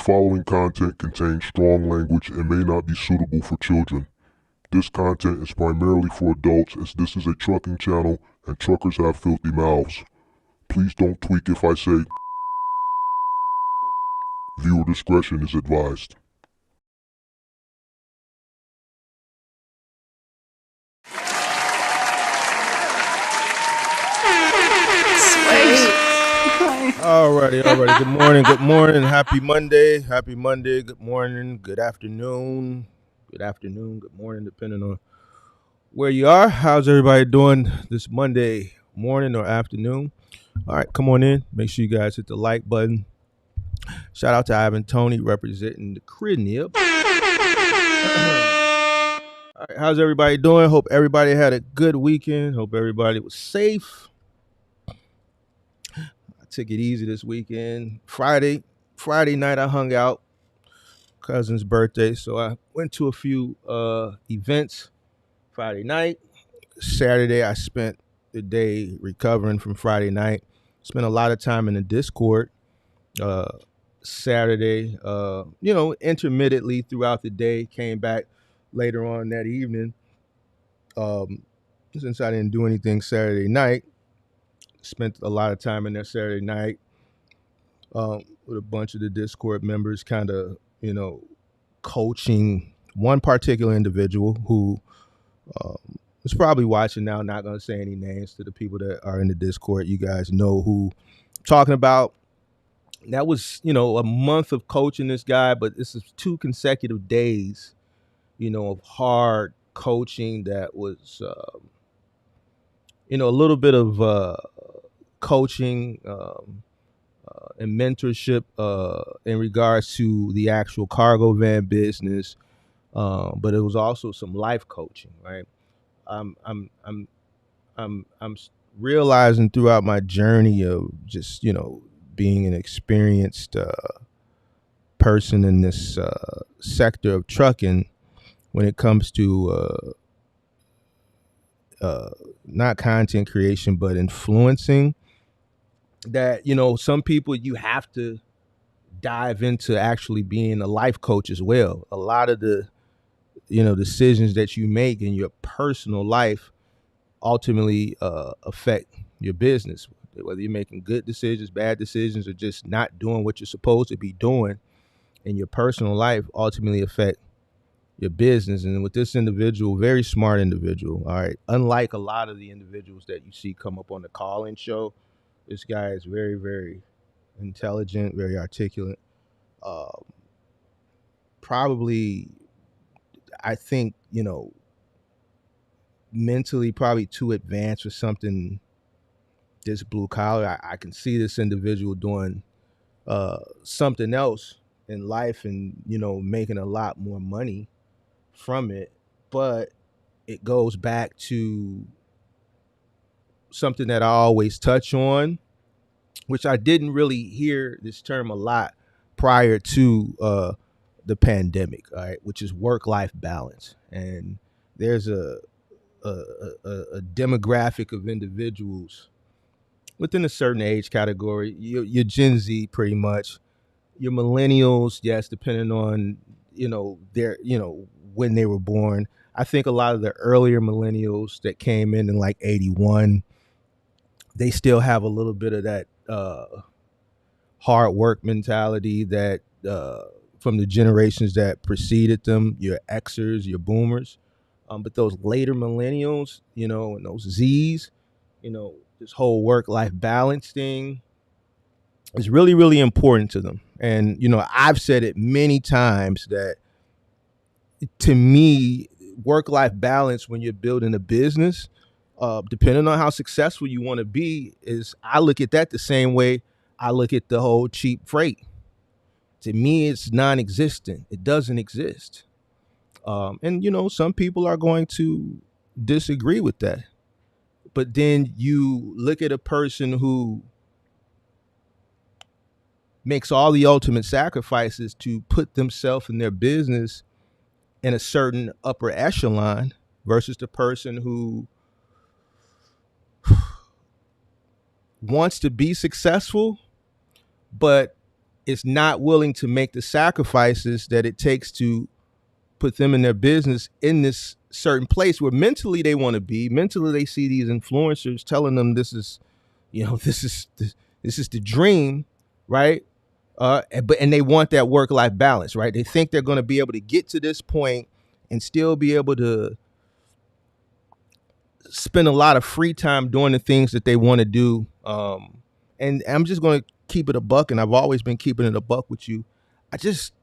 following content contains strong language and may not be suitable for children. This content is primarily for adults as this is a trucking channel and truckers have filthy mouths. Please don't tweak if I say viewer discretion is advised. Alrighty. Good morning. Happy Monday. Good morning. Good afternoon. Good morning, depending on where you are. How's everybody doing this Monday morning or afternoon? All right, come on in. Make sure you guys hit the like button. Shout out to Ivan Tony representing the crib. All right, how's everybody doing? Hope everybody had a good weekend. Hope everybody was safe. Took it easy this weekend. Friday night I hung out. Cousin's birthday, so I went to a few events Friday night. Saturday I spent the day recovering from Friday night. Spent a lot of time in the Discord. Saturday, intermittently throughout the day. Came back later on that evening. Since I didn't do anything Saturday night, spent a lot of time in there Saturday night with a bunch of the Discord members, kind of, coaching one particular individual who is probably watching now. Not going to say any names to the people that are in the Discord. You guys know who I'm talking about. That was, a month of coaching this guy, but this is 2 consecutive days, of hard coaching that was, a little bit of coaching and mentorship in regards to the actual cargo van business, but it was also some life coaching, right? I'm realizing throughout my journey of just being an experienced person in this sector of trucking, when it comes to not content creation but influencing, that some people you have to dive into actually being a life coach as well. A lot of the decisions that you make in your personal life ultimately affect your business, whether you're making good decisions, bad decisions, or just not doing what you're supposed to be doing in your personal life ultimately affect your business. And with this individual, very smart individual, all right, unlike a lot of the individuals that you see come up on the call-in show, this guy is very, very intelligent, very articulate. Probably, I think, mentally probably too advanced for something this blue collar. I can see this individual doing something else in life and, making a lot more money from it. But it goes back to something that I always touch on, which I didn't really hear this term a lot prior to the pandemic, all right, which is work-life balance. And there's a demographic of individuals within a certain age category. Your Gen Z, pretty much. Your millennials, yes, depending on their when they were born. I think a lot of the earlier millennials that came in like 81, they still have a little bit of that hard work mentality that from the generations that preceded them, your Xers, your boomers. But those later millennials, and those Zs, this whole work-life balance thing is really, really important to them. And, I've said it many times that to me, work-life balance when you're building a business, depending on how successful you want to be, is I look at that the same way I look at the whole cheap freight. To me, it's non-existent. It doesn't exist. And, some people are going to disagree with that. But then you look at a person who makes all the ultimate sacrifices to put themselves and their business in a certain upper echelon versus the person who wants to be successful, but is not willing to make the sacrifices that it takes to put them and their business in this certain place where mentally they want to be. Mentally, they see these influencers telling them this is, this is the dream, right? And they want that work-life balance, right? They think they're going to be able to get to this point and still be able to spend a lot of free time doing the things that they want to do. And I'm just going to keep it a buck, and I've always been keeping it a buck with you. I just,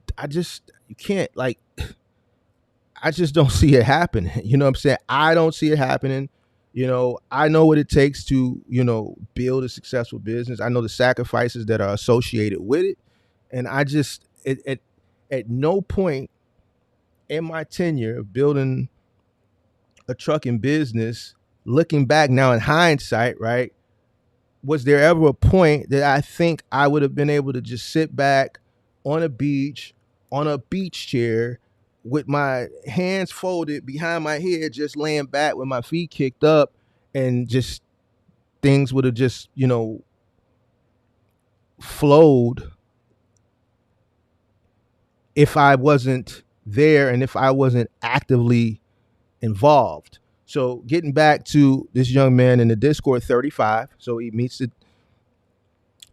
you can't, like, I just don't see it happening. You know what I'm saying? I don't see it happening. I know what it takes to, build a successful business. I know the sacrifices that are associated with it. And I just, at no point in my tenure of building a trucking business, looking back now in hindsight, right, was there ever a point that I think I would have been able to just sit back on a beach, on a beach chair, with my hands folded behind my head, just laying back with my feet kicked up, and just things would have just, flowed if I wasn't there and if I wasn't actively involved. So getting back to this young man in the Discord, 35. So he meets the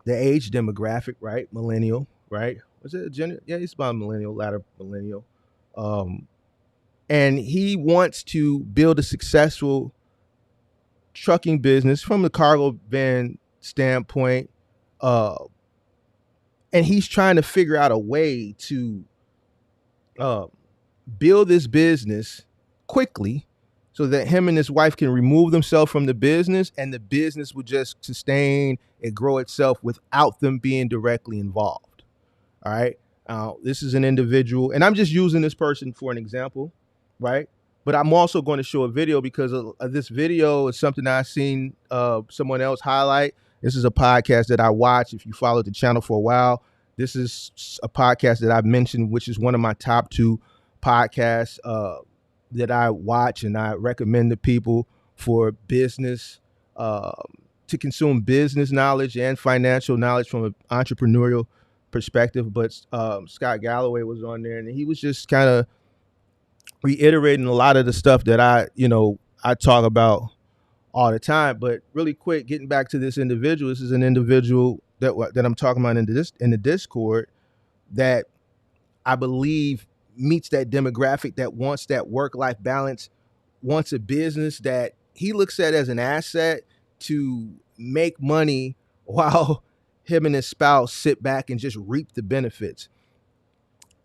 age demographic, right? Millennial, right? Was it a gender? Yeah, he's about millennial, latter millennial. And he wants to build a successful trucking business from the cargo van standpoint. And he's trying to figure out a way to build this business quickly so that him and his wife can remove themselves from the business, and the business would just sustain and grow itself without them being directly involved. All right. This is an individual, and I'm just using this person for an example, right? But I'm also going to show a video because this video is something I've seen someone else highlight. This is a podcast that I watch. If you followed the channel for a while, this is a podcast that I've mentioned, which is one of my top 2 podcasts that I watch and I recommend to people for business, to consume business knowledge and financial knowledge from an entrepreneurial perspective. But Scott Galloway was on there, and he was just kind of reiterating a lot of the stuff that I talk about all the time. But really quick, getting back to this individual, this is an individual that I'm talking about in the Discord that I believe meets that demographic that wants that work-life balance, wants a business that he looks at as an asset to make money while him and his spouse sit back and just reap the benefits.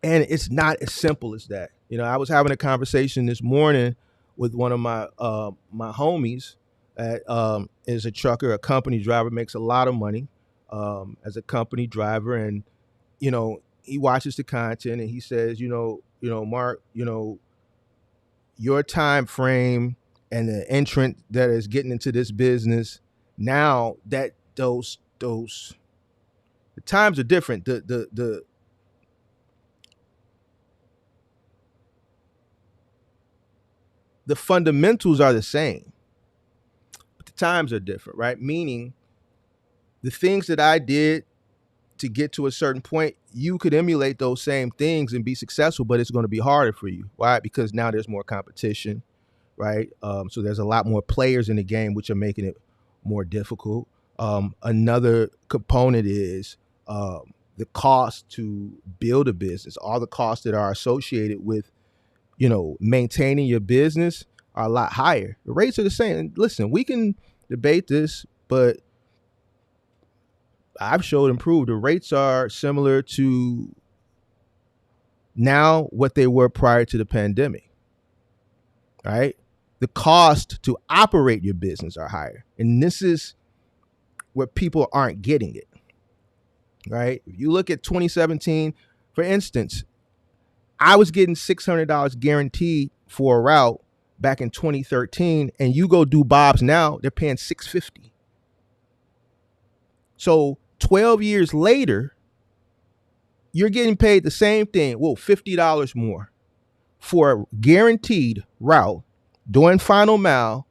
And it's not as simple as that. I was having a conversation this morning with one of my my homies that is a trucker, a company driver, makes a lot of money as a company driver. And, he watches the content and he says, Mark, your time frame and the entrant that is getting into this business now, that the times are different. The fundamentals are the same, but the times are different, right? Meaning the things that I did to get to a certain point, you could emulate those same things and be successful, but it's going to be harder for you. Why? Because now there's more competition, right? So there's a lot more players in the game, which are making it more difficult. Another component is the cost to build a business. All the costs that are associated with, maintaining your business are a lot higher. The rates are the same. And listen, we can debate this, but I've showed and proved the rates are similar to now what they were prior to the pandemic, right? The cost to operate your business are higher. And this is where people aren't getting it, right? If you look at 2017, for instance, I was getting $600 guaranteed for a route back in 2013, and you go do Bob's now, they're paying $650. So 12 years later, you're getting paid the same thing, $50 more for a guaranteed route doing final mile,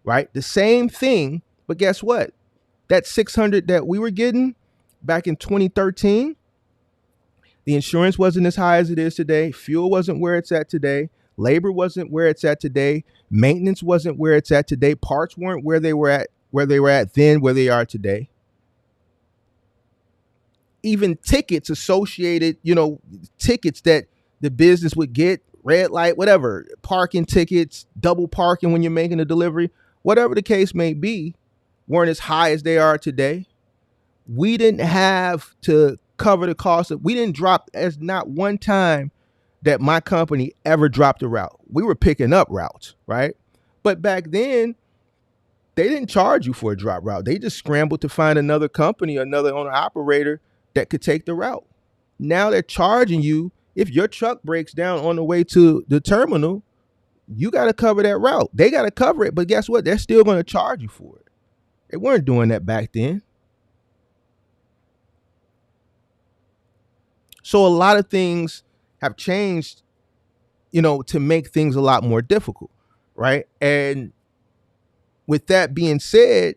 right? The same thing, but guess what? That $600 that we were getting back in 2013, The insurance wasn't as high as it is today. Fuel wasn't where it's at today. Labor wasn't where it's at today. Maintenance wasn't where it's at today. Parts weren't where they were at then, where they are today. Even tickets associated, tickets that the business would get, red light, whatever, parking tickets, double parking when you're making a delivery, whatever the case may be, weren't as high as they are today. We didn't have to cover the cost of, we didn't drop, as not one time that my company ever dropped a route. We were picking up routes, right? But back then, they didn't charge you for a drop route. They just scrambled to find another company, another owner operator that could take the route. Now they're charging you. If your truck breaks down on the way to the terminal, you got to cover that route. They got to cover it, but guess what? They're still going to charge you for it. They weren't doing that back then. So a lot of things have changed, to make things a lot more difficult, right? And with that being said,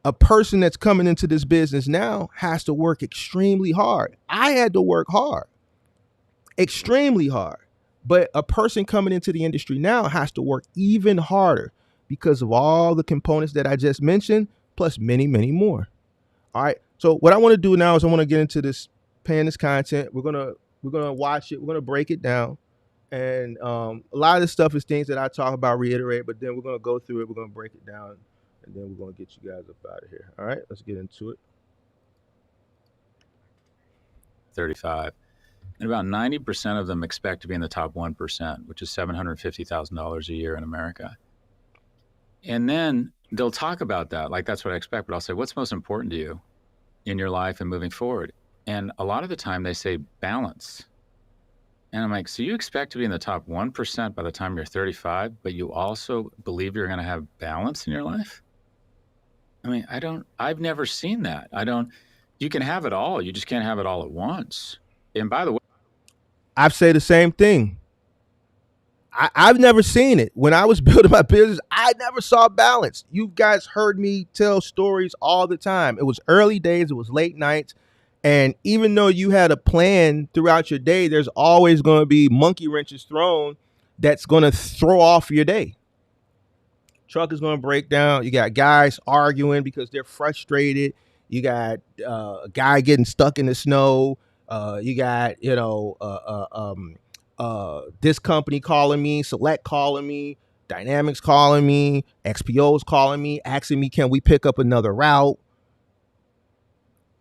a person that's coming into this business now has to work extremely hard. I had to work hard, extremely hard. But a person coming into the industry now has to work even harder because of all the components that I just mentioned, plus many, many more. All right. So what I want to do now is I want to get into this, paying this content. We're gonna watch it. We're gonna break it down, and a lot of this stuff is things that I talk about, reiterate, but then we're gonna go through it. We're gonna break it down, and then we're gonna get you guys up out of here. All right. Let's get into it. 35. And about 90% of them expect to be in the top 1%, which is $750,000 a year in America. And then they'll talk about that, like that's what I expect, but I'll say, what's most important to you in your life and moving forward? And a lot of the time they say balance. And I'm like, so you expect to be in the top 1% by the time you're 35, but you also believe you're going to have balance in your life? I mean, I've never seen that. You can have it all. You just can't have it all at once. And by the way, I've said the same thing. I've never seen it. When I was building my business, I never saw balance. You guys heard me tell stories all the time. It was early days. It was late nights. And even though you had a plan throughout your day, there's always going to be monkey wrenches thrown that's going to throw off your day. Truck is going to break down. You got guys arguing because they're frustrated. You got a guy getting stuck in the snow. You got, this company calling me, Select calling me, Dynamics calling me, XPO's calling me, asking me, can we pick up another route?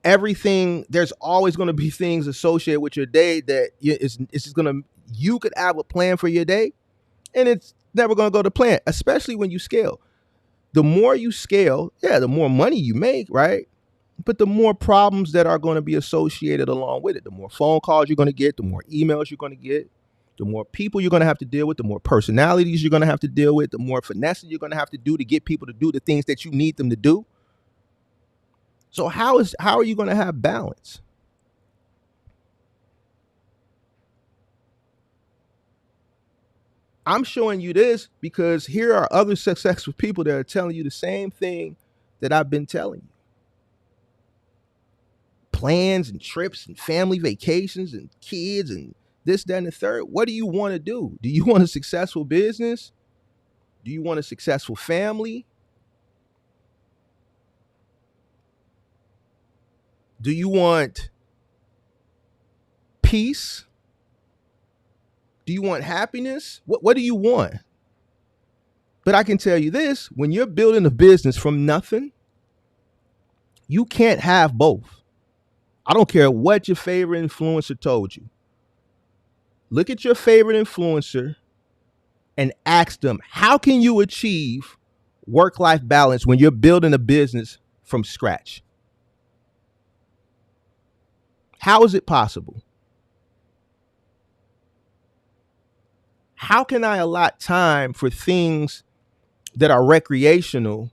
Everything, there's always going to be things associated with your day that it's just going to, you could have a plan for your day and it's never going to go to plan, especially when you scale. The more you scale, the more money you make, right? But the more problems that are going to be associated along with it, the more phone calls you're going to get, the more emails you're going to get, the more people you're going to have to deal with, the more personalities you're going to have to deal with, the more finessing you're going to have to do to get people to do the things that you need them to do. So how are you going to have balance? I'm showing you this because here are other successful people that are telling you the same thing that I've been telling you. Plans and trips and family vacations and kids and this, that, and the third. What do you want to do? Do you want a successful business? Do you want a successful family? Do you want peace? Do you want happiness? What do you want? But I can tell you this, when you're building a business from nothing, you can't have both. I don't care what your favorite influencer told you. Look at your favorite influencer and ask them, how can you achieve work-life balance when you're building a business from scratch? How is it possible? How can I allot time for things that are recreational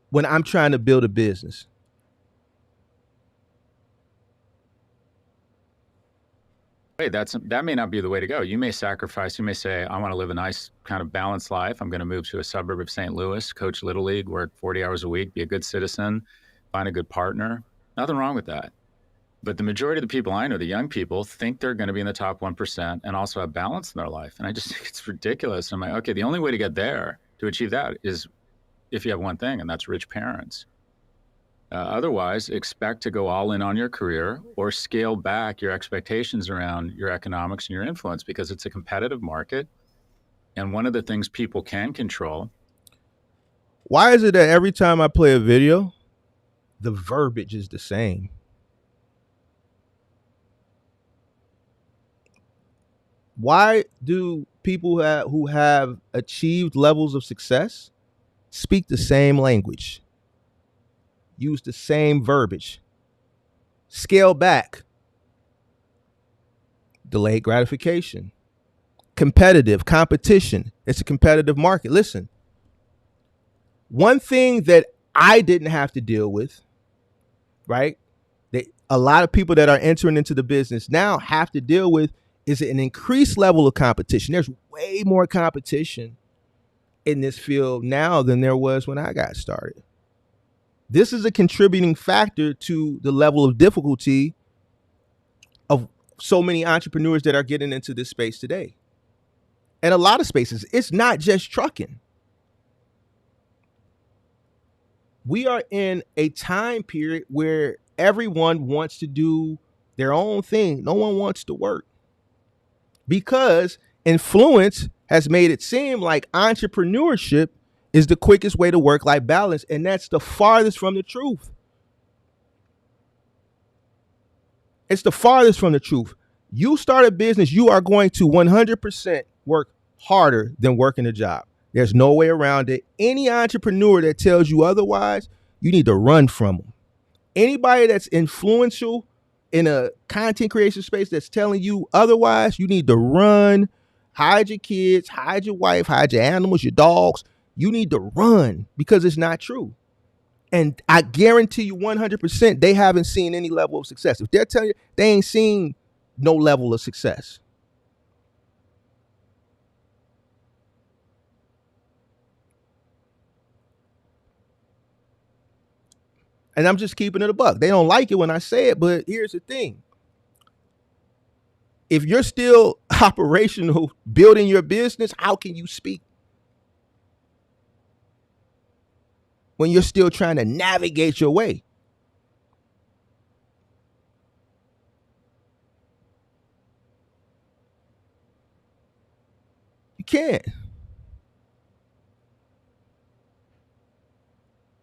when I'm trying to build a business? Hey, that may not be the way to go. You may sacrifice. You may say, I want to live a nice kind of balanced life. I'm going to move to a suburb of St. Louis, coach Little League, work 40 hours a week, be a good citizen, find a good partner. Nothing wrong with that. But the majority of the people I know, the young people, think they're going to be in the top 1% and also have balance in their life. And I just think it's ridiculous. I'm like, okay, the only way to get there, to achieve that, is if you have one thing, and that's rich parents. Otherwise, expect to go all in on your career or scale back your expectations around your economics and your influence, because it's a competitive market. And one of the things people can control. Why is it that every time I play a video, the verbiage is the same? Why do people who have achieved levels of success speak the same language, use the same verbiage, scale back, delayed gratification, competition? It's a competitive market. Listen, one thing that I didn't have to deal with, right, that a lot of people that are entering into the business now have to deal with, is an increased level of competition. There's way more competition in this field now than there was when I got started. This is a contributing factor to the level of difficulty of so many entrepreneurs that are getting into this space today. And a lot of spaces, it's not just trucking. We are in a time period where everyone wants to do their own thing. No one wants to work, because influence has made it seem like entrepreneurship is the quickest way to work-life balance, and that's the farthest from the truth. It's the farthest from the truth. You start a business, you are going to 100% work harder than working a job. There's no way around it. Any entrepreneur that tells you otherwise, you need to run from them. Anybody that's influential in a content creation space that's telling you otherwise, you need to run, hide your kids, hide your wife, hide your animals, your dogs. You need to run, because it's not true. And I guarantee you 100% they haven't seen any level of success. If they're telling you, they ain't seen no level of success. And I'm just keeping it a buck. They don't like it when I say it, but here's the thing. If you're still operational, building your business, how can you speak when you're still trying to navigate your way? You can't.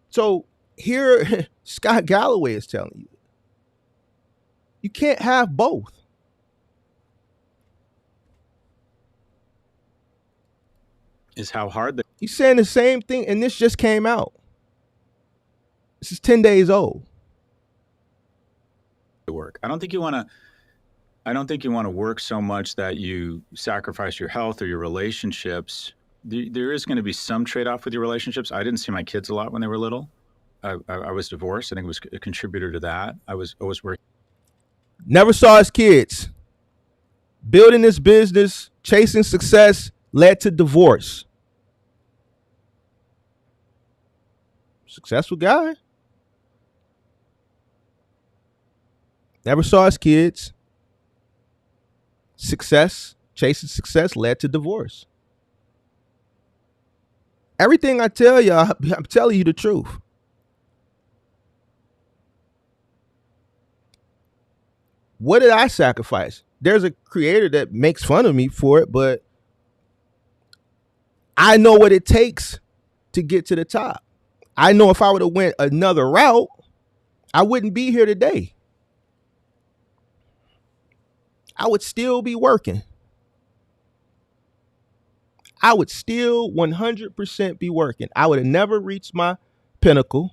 So here, Scott Galloway is telling you, you can't have both. Is how hard he's saying the same thing, and this just came out. This is 10 days old. Work. I don't think you want to work so much that you sacrifice your health or your relationships. There is going to be some trade-off with your relationships. I didn't see my kids a lot when they were little. I was divorced. I think it was a contributor to that. I was always working. Never saw his kids. Building this business, chasing success, led to divorce. Successful guy. Never saw his kids. Success, chasing success, led to divorce. Everything I tell you, I'm telling you the truth. What did I sacrifice? There's a creator that makes fun of me for it, but I know what it takes to get to the top. I know if I would have went another route, I wouldn't be here today. I would still be working. I would still 100% be working. I would have never reached my pinnacle.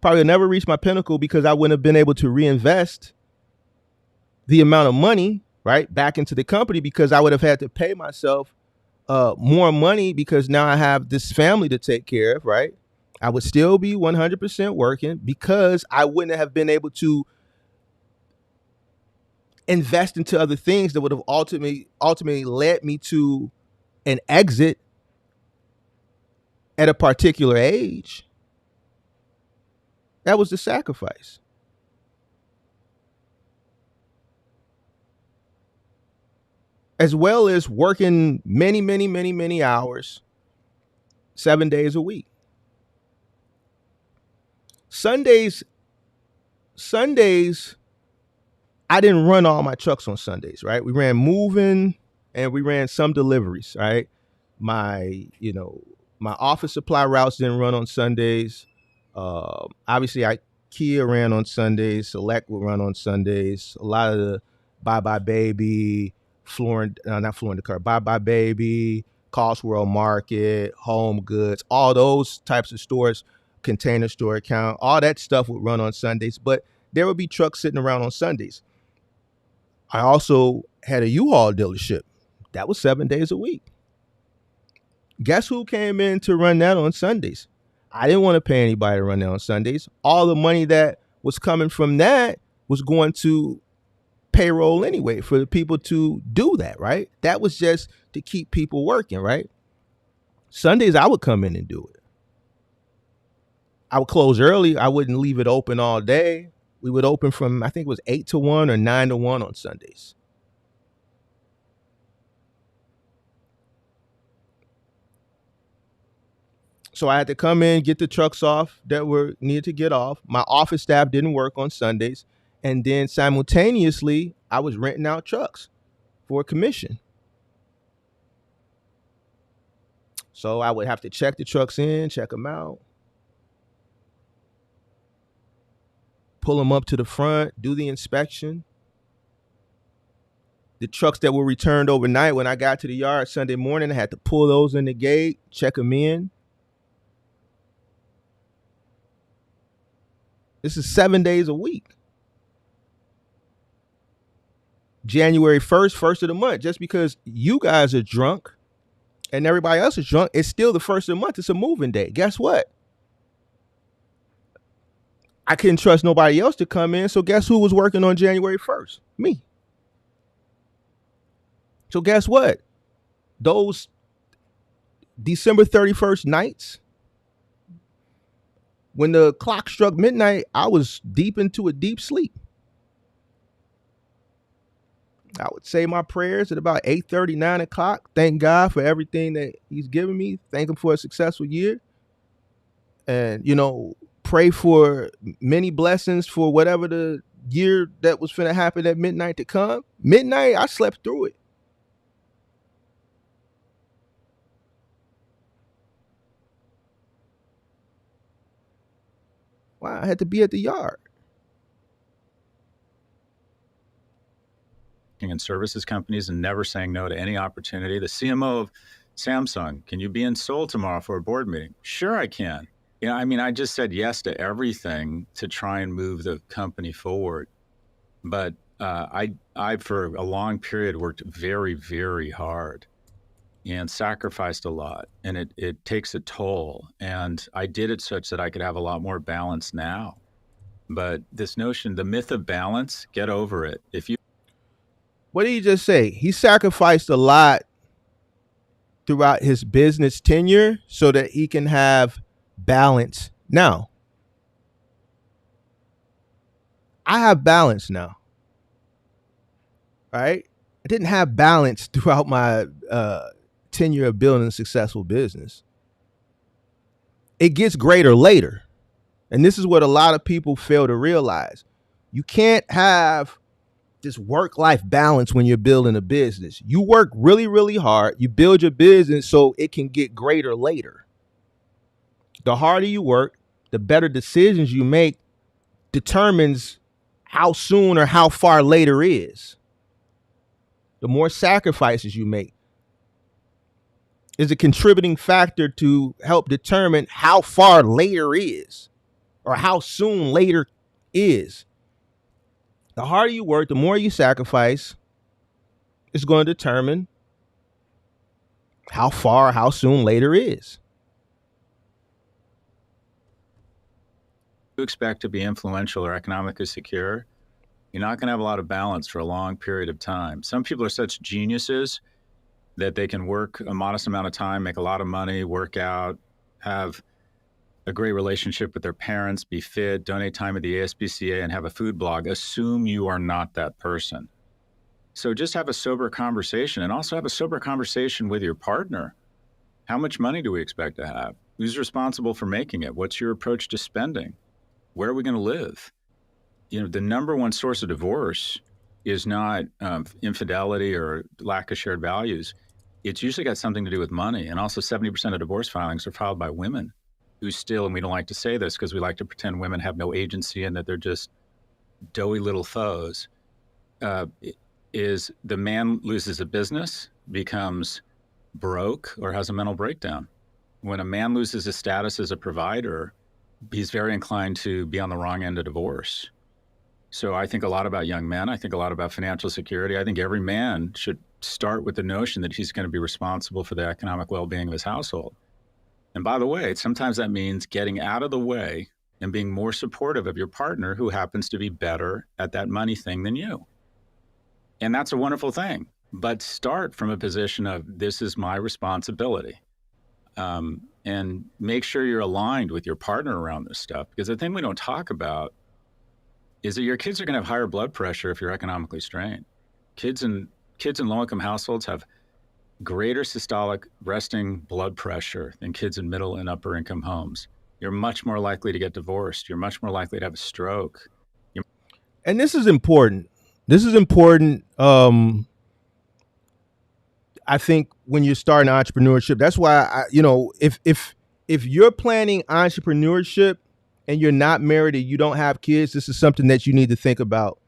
Probably never reached my pinnacle because I wouldn't have been able to reinvest the amount of money, right, back into the company, because I would have had to pay myself more money because now I have this family to take care of, right? I would still be 100% working because I wouldn't have been able to invest into other things that would have ultimately led me to an exit at a particular age. That was the sacrifice. as well as working many, many, many, many hours, 7 days a week. Sundays, I didn't run all my trucks on Sundays, right? We ran moving and we ran some deliveries, right? My, my office supply routes didn't run on Sundays. Obviously, Kia ran on Sundays. Select would run on Sundays. A lot of the Bye Bye Baby, not Flooring Decor, Bye Bye Baby, Cost World Market, Home Goods, all those types of stores, Container Store Account, all that stuff would run on Sundays. But there would be trucks sitting around on Sundays. I also had a U-Haul dealership. That was 7 days a week. Guess who came in to run that on Sundays? I didn't want to pay anybody to run that on Sundays. All the money that was coming from that was going to payroll anyway for the people to do that, right? That was just to keep people working, right? Sundays, I would come in and do it. I would close early. I wouldn't leave it open all day. We would open from, I think it was 8 to 1 or 9 to 1 on Sundays. So I had to come in, get the trucks off that were needed to get off. My office staff didn't work on Sundays. And then simultaneously, I was renting out trucks for a commission. So I would have to check the trucks in, check them out, pull them up to the front, do the inspection. The trucks that were returned overnight, when I got to the yard Sunday morning, I had to pull those in the gate, check them in. This is 7 days a week. January 1st, first of the month. Just because you guys are drunk and everybody else is drunk, it's still the first of the month. It's a moving day. Guess what? I couldn't trust nobody else to come in. So guess who was working on January 1st? Me. So guess what? Those December 31st nights, when the clock struck midnight, I was deep into a deep sleep. I would say my prayers at about 8:30, 9 o'clock. Thank God for everything that he's given me. Thank him for a successful year. And, pray for many blessings for whatever the year that was finna happen at midnight to come. Midnight, I slept through it. Wow, I had to be at the yard. And services companies and never saying no to any opportunity. The CMO of Samsung, can you be in Seoul tomorrow for a board meeting? Sure, I can. I just said yes to everything to try and move the company forward. But I for a long period, worked very, very hard and sacrificed a lot. And it takes a toll. And I did it such that I could have a lot more balance now. But this notion, the myth of balance, get over it. What did he just say? He sacrificed a lot throughout his business tenure so that he can have balance now. I have balance now. Right? I didn't have balance throughout my tenure of building a successful business. It gets greater later. And this is what a lot of people fail to realize. You can't have this work-life balance when you're building a business. You work really, really hard. You build your business so it can get greater later. The harder you work, the better decisions you make determines how soon or how far later is. The more sacrifices you make is a contributing factor to help determine how far later is or how soon later is. The harder you work, the more you sacrifice, is going to determine how far, how soon later is. You expect to be influential or economically secure, you're not going to have a lot of balance for a long period of time. Some people are such geniuses that they can work a modest amount of time, make a lot of money, work out, have a great relationship with their parents, be fit, donate time at the ASPCA, and have a food blog. Assume you are not that person. So just have a sober conversation, and also have a sober conversation with your partner. How much money do we expect to have? Who's responsible for making it? What's your approach to spending? Where are we going to live? The number one source of divorce is not infidelity or lack of shared values. It's usually got something to do with money. And also 70% of divorce filings are filed by women who still, and we don't like to say this because we like to pretend women have no agency and that they're just doughy little foes, is the man loses a business, becomes broke, or has a mental breakdown. When a man loses his status as a provider, he's very inclined to be on the wrong end of divorce. So I think a lot about young men. I think a lot about financial security. I think every man should start with the notion that he's going to be responsible for the economic well-being of his household. And by the way, sometimes that means getting out of the way and being more supportive of your partner who happens to be better at that money thing than you. And that's a wonderful thing. But start from a position of, this is my responsibility. And make sure you're aligned with your partner around this stuff. Because the thing we don't talk about is that your kids are going to have higher blood pressure if you're economically strained. Kids in low-income households have greater systolic resting blood pressure than kids in middle and upper-income homes. You're much more likely to get divorced. You're much more likely to have a stroke. And this is important. This is important. I think when you're starting entrepreneurship, that's why if you're planning entrepreneurship and you're not married and you don't have kids, this is something that you need to think about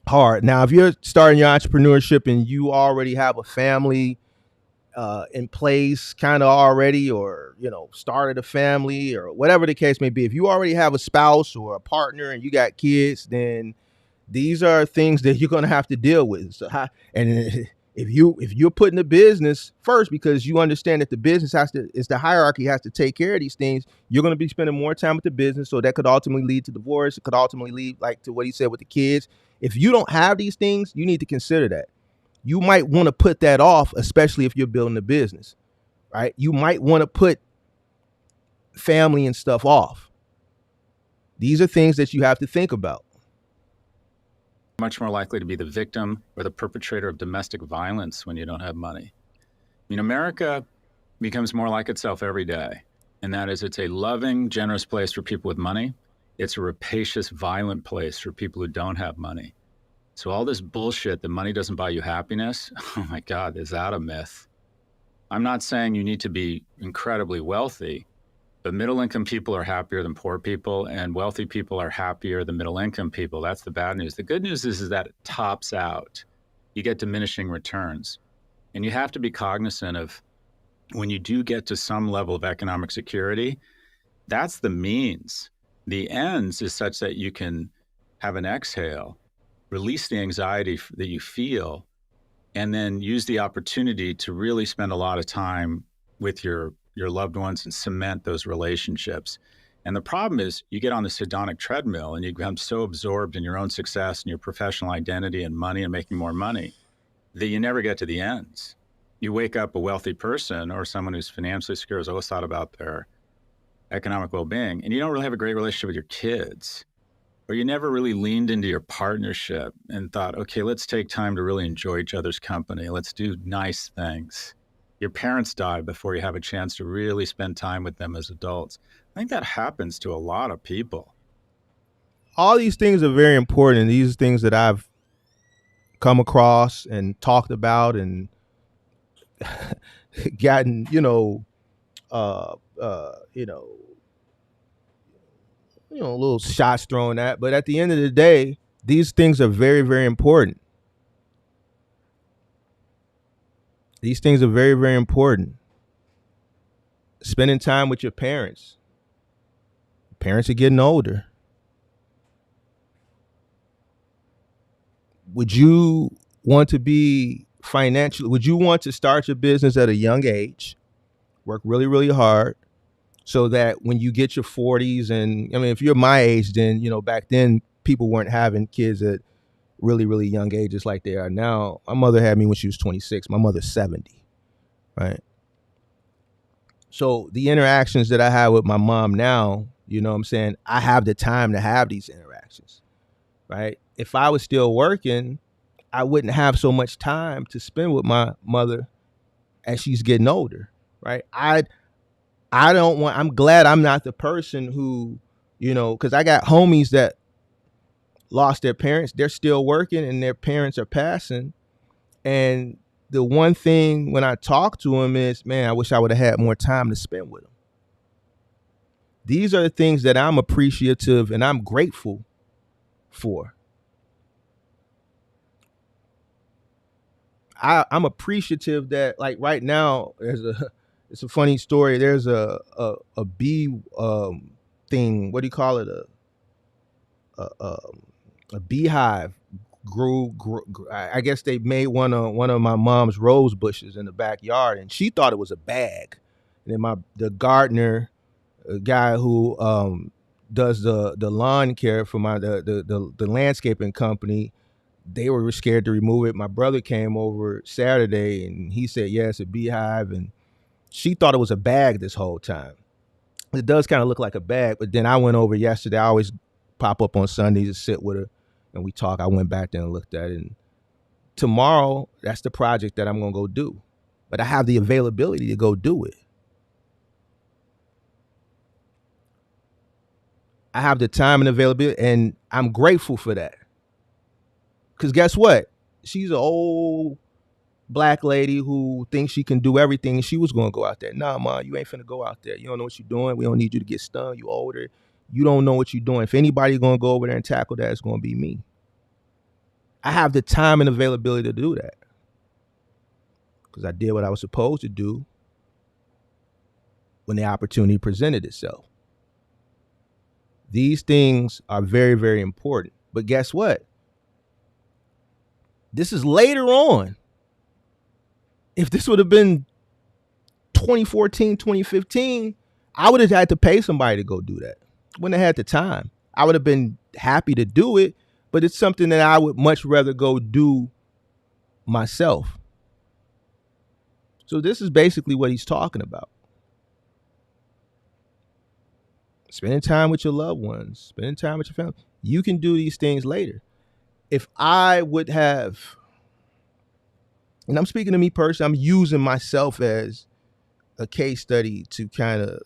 hard. Now, if you're starting your entrepreneurship and you already have a family in place kind of already, or, started a family or whatever the case may be, if you already have a spouse or a partner and you got kids, then these are things that you're going to have to deal with. So if you're putting the business first because you understand that the business the hierarchy has to take care of these things, you're going to be spending more time with the business. So that could ultimately lead to divorce. It could ultimately lead to what he said with the kids. If you don't have these things, you need to consider that. You might want to put that off, especially if you're building a business, right? You might want to put family and stuff off. These are things that you have to think about. Much more likely to be the victim or the perpetrator of domestic violence when you don't have money. America becomes more like itself every day. And that is, it's a loving, generous place for people with money. It's a rapacious, violent place for people who don't have money. So all this bullshit that money doesn't buy you happiness, oh my God, is that a myth? I'm not saying you need to be incredibly wealthy, but middle-income people are happier than poor people, and wealthy people are happier than middle-income people. That's the bad news. The good news is that it tops out. You get diminishing returns. And you have to be cognizant of, when you do get to some level of economic security, that's the means. The ends is such that you can have an exhale, release the anxiety that you feel, and then use the opportunity to really spend a lot of time with your loved ones and cement those relationships. And the problem is, you get on this hedonic treadmill and you become so absorbed in your own success and your professional identity and money and making more money that you never get to the ends. You wake up a wealthy person or someone who's financially secure, has always thought about their economic well-being, and you don't really have a great relationship with your kids, or you never really leaned into your partnership and thought, okay, let's take time to really enjoy each other's company. Let's do nice things. Your parents die before you have a chance to really spend time with them as adults. I think that happens to a lot of people. All these things are very important, and these are things that I've come across and talked about and gotten, little shots thrown at. But at the end of the day, these things are very, very important. These things are very, very important. Spending time with your parents. Parents are getting older. Would you want to start your business at a young age, work really, really hard, so that when you get your 40s, and if you're my age, then, back then people weren't having kids at really, really young ages like they are now. My mother had me when she was 26. My mother's 70, right? So the interactions that I have with my mom now, I have the time to have these interactions, right? If I was still working, I wouldn't have so much time to spend with my mother as she's getting older, right? I don't want. I'm glad I'm not the person who, because I got homies that lost their parents. They're still working, and their parents are passing. And the one thing when I talk to them is, man, I wish I would have had more time to spend with them. These are the things that I'm appreciative and I'm grateful for. I'm appreciative that, like, right now it's a funny story. There's a bee thing. What do you call it? A beehive grew. I guess they made one of my mom's rose bushes in the backyard, and she thought it was a bag. And then the gardener, a guy who does the lawn care for the landscaping company, they were scared to remove it. My brother came over Saturday and he said, yeah, it's a beehive. And she thought it was a bag this whole time. It does kind of look like a bag, but then I went over yesterday. I always pop up on Sundays to sit with her and we talk. I went back there and looked at it. And tomorrow, that's the project that I'm going to go do. But I have the availability to go do it. I have the time and availability, and I'm grateful for that. Because guess what? She's an old black lady who thinks she can do everything, and she was going to go out there. Nah, Ma, you ain't finna go out there. You don't know what you're doing. We don't need you to get stung. You older. You don't know what you're doing. If anybody's going to go over there and tackle that, it's going to be me. I have the time and availability to do that because I did what I was supposed to do when the opportunity presented itself. These things are very, very important. But guess what? This is later on. If this would have been 2014, 2015, I would have had to pay somebody to go do that. Wouldn't have had the time. I would have been happy to do it, but it's something that I would much rather go do myself. So this is basically what he's talking about. Spending time with your loved ones, spending time with your family. You can do these things later. If I would have, and I'm speaking to me personally, I'm using myself as a case study to kind of,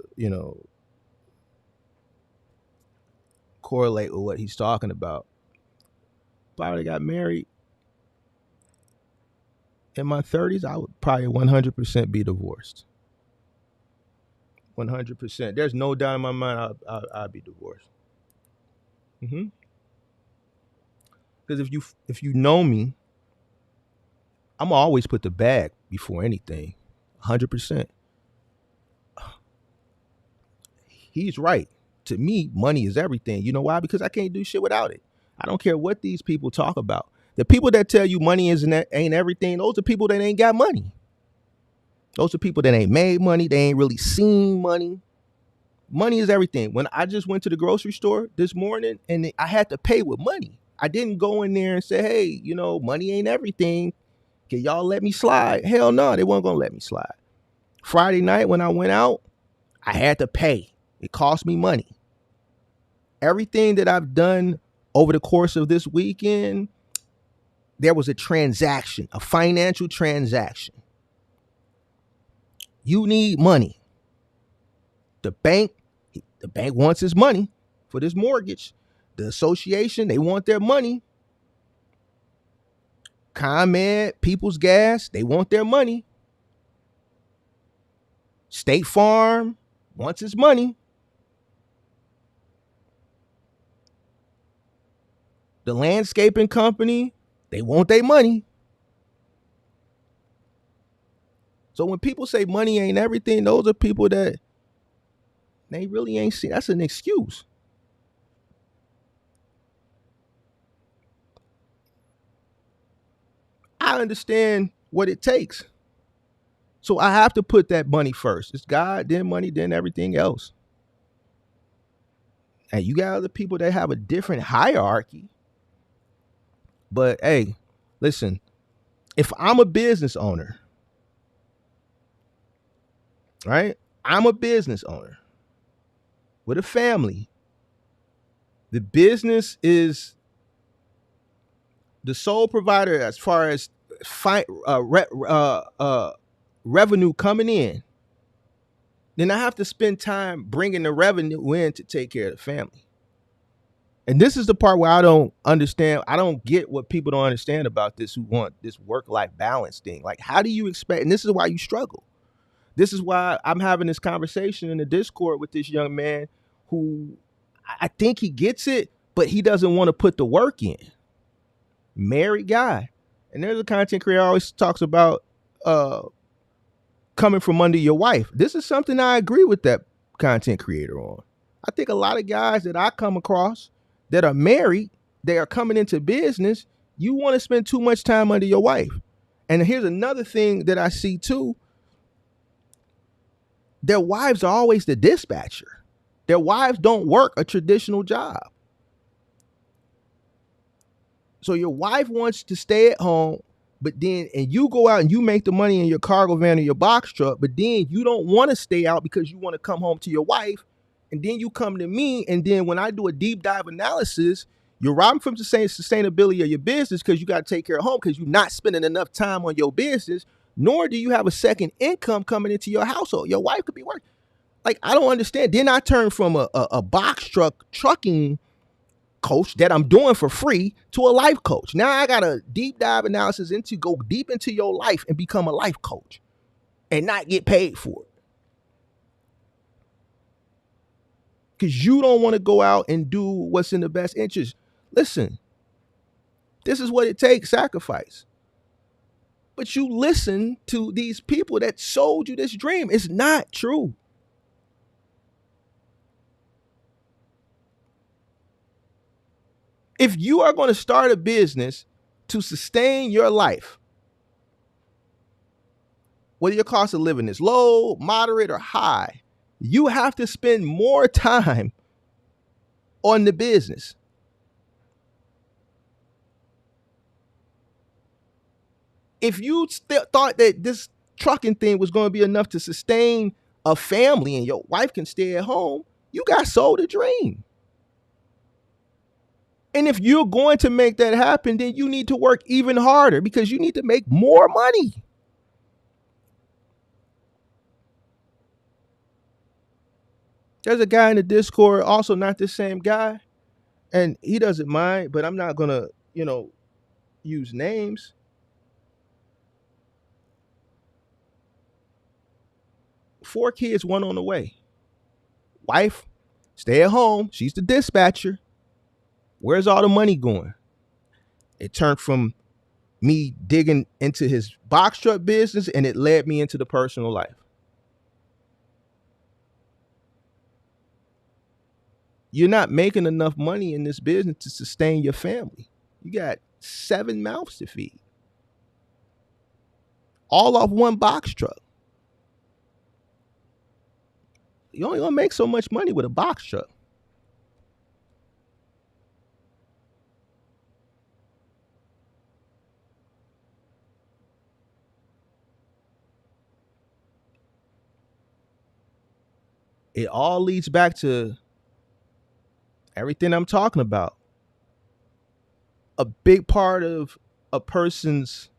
correlate with what he's talking about. If I would have got married in my 30s, I would probably 100% be divorced. 100%. There's no doubt in my mind I'd be divorced. Because if you know me, I'm always put the bag before anything. 100%. He's right. To me, money is everything. You know why? Because I can't do shit without it. I don't care what these people talk about. The people that tell you money ain't everything, those are people that ain't got money. Those are people that ain't made money. They ain't really seen money. Money is everything. When I just went to the grocery store this morning and I had to pay with money, I didn't go in there and say, hey, money ain't everything. Can y'all let me slide? Hell no, they weren't going to let me slide. Friday night when I went out, I had to pay. It cost me money. Everything that I've done over the course of this weekend, there was a transaction, a financial transaction. You need money. The bank wants its money for this mortgage. The association, they want their money. ComEd, People's Gas, they want their money. State Farm wants its money. The landscaping company, they want their money. So when people say money ain't everything, those are people that they really ain't seen. That's an excuse. I understand what it takes. So I have to put that money first. It's God, then money, then everything else. And you got other people that have a different hierarchy. But hey, listen, if I'm a business owner, right? I'm a business owner with a family. The business is the sole provider as far as revenue coming in, then I have to spend time bringing the revenue in to take care of the family. And this is the part where I don't understand. I don't get what people don't understand about this who want this work-life balance thing. Like, how do you expect? And this is why you struggle. This is why I'm having this conversation in the Discord with this young man who I think he gets it, but he doesn't want to put the work in. Married guy. And there's a content creator always talks about coming from under your wife. This is something I agree with that content creator on. I think a lot of guys that I come across that are married, they are coming into business, you want to spend too much time under your wife. And here's another thing that I see too. Their wives are always the dispatcher. Their wives don't work a traditional job. So your wife wants to stay at home, but then, and you go out and you make the money in your cargo van or your box truck, but then you don't want to stay out because you want to come home to your wife. And then you come to me, and then when I do a deep dive analysis, you're robbing from the sustainability of your business because you got to take care of home because you're not spending enough time on your business, nor do you have a second income coming into your household. Your wife could be working. Like, I don't understand. Then I turn from a box trucking coach that I'm doing for free to a life coach. Now I got a deep dive analysis go deep into your life and become a life coach and not get paid for it. Because you don't want to go out and do what's in the best interest. Listen, this is what it takes, sacrifice. But you listen to these people that sold you this dream. It's not true. If you are going to start a business to sustain your life, whether your cost of living is low, moderate, or high, you have to spend more time on the business. If you thought that this trucking thing was going to be enough to sustain a family and your wife can stay at home, you got sold a dream. And if you're going to make that happen, then you need to work even harder because you need to make more money. There's a guy in the Discord, also not the same guy, and he doesn't mind, but I'm not going to, use names. Four kids, one on the way. Wife, stay at home. She's the dispatcher. Where's all the money going? It turned from me digging into his box truck business, and it led me into the personal life. You're not making enough money in this business to sustain your family. You got 7 mouths to feed. All off one box truck. You only gonna make so much money with a box truck. It all leads back to everything I'm talking about. A big part of a person's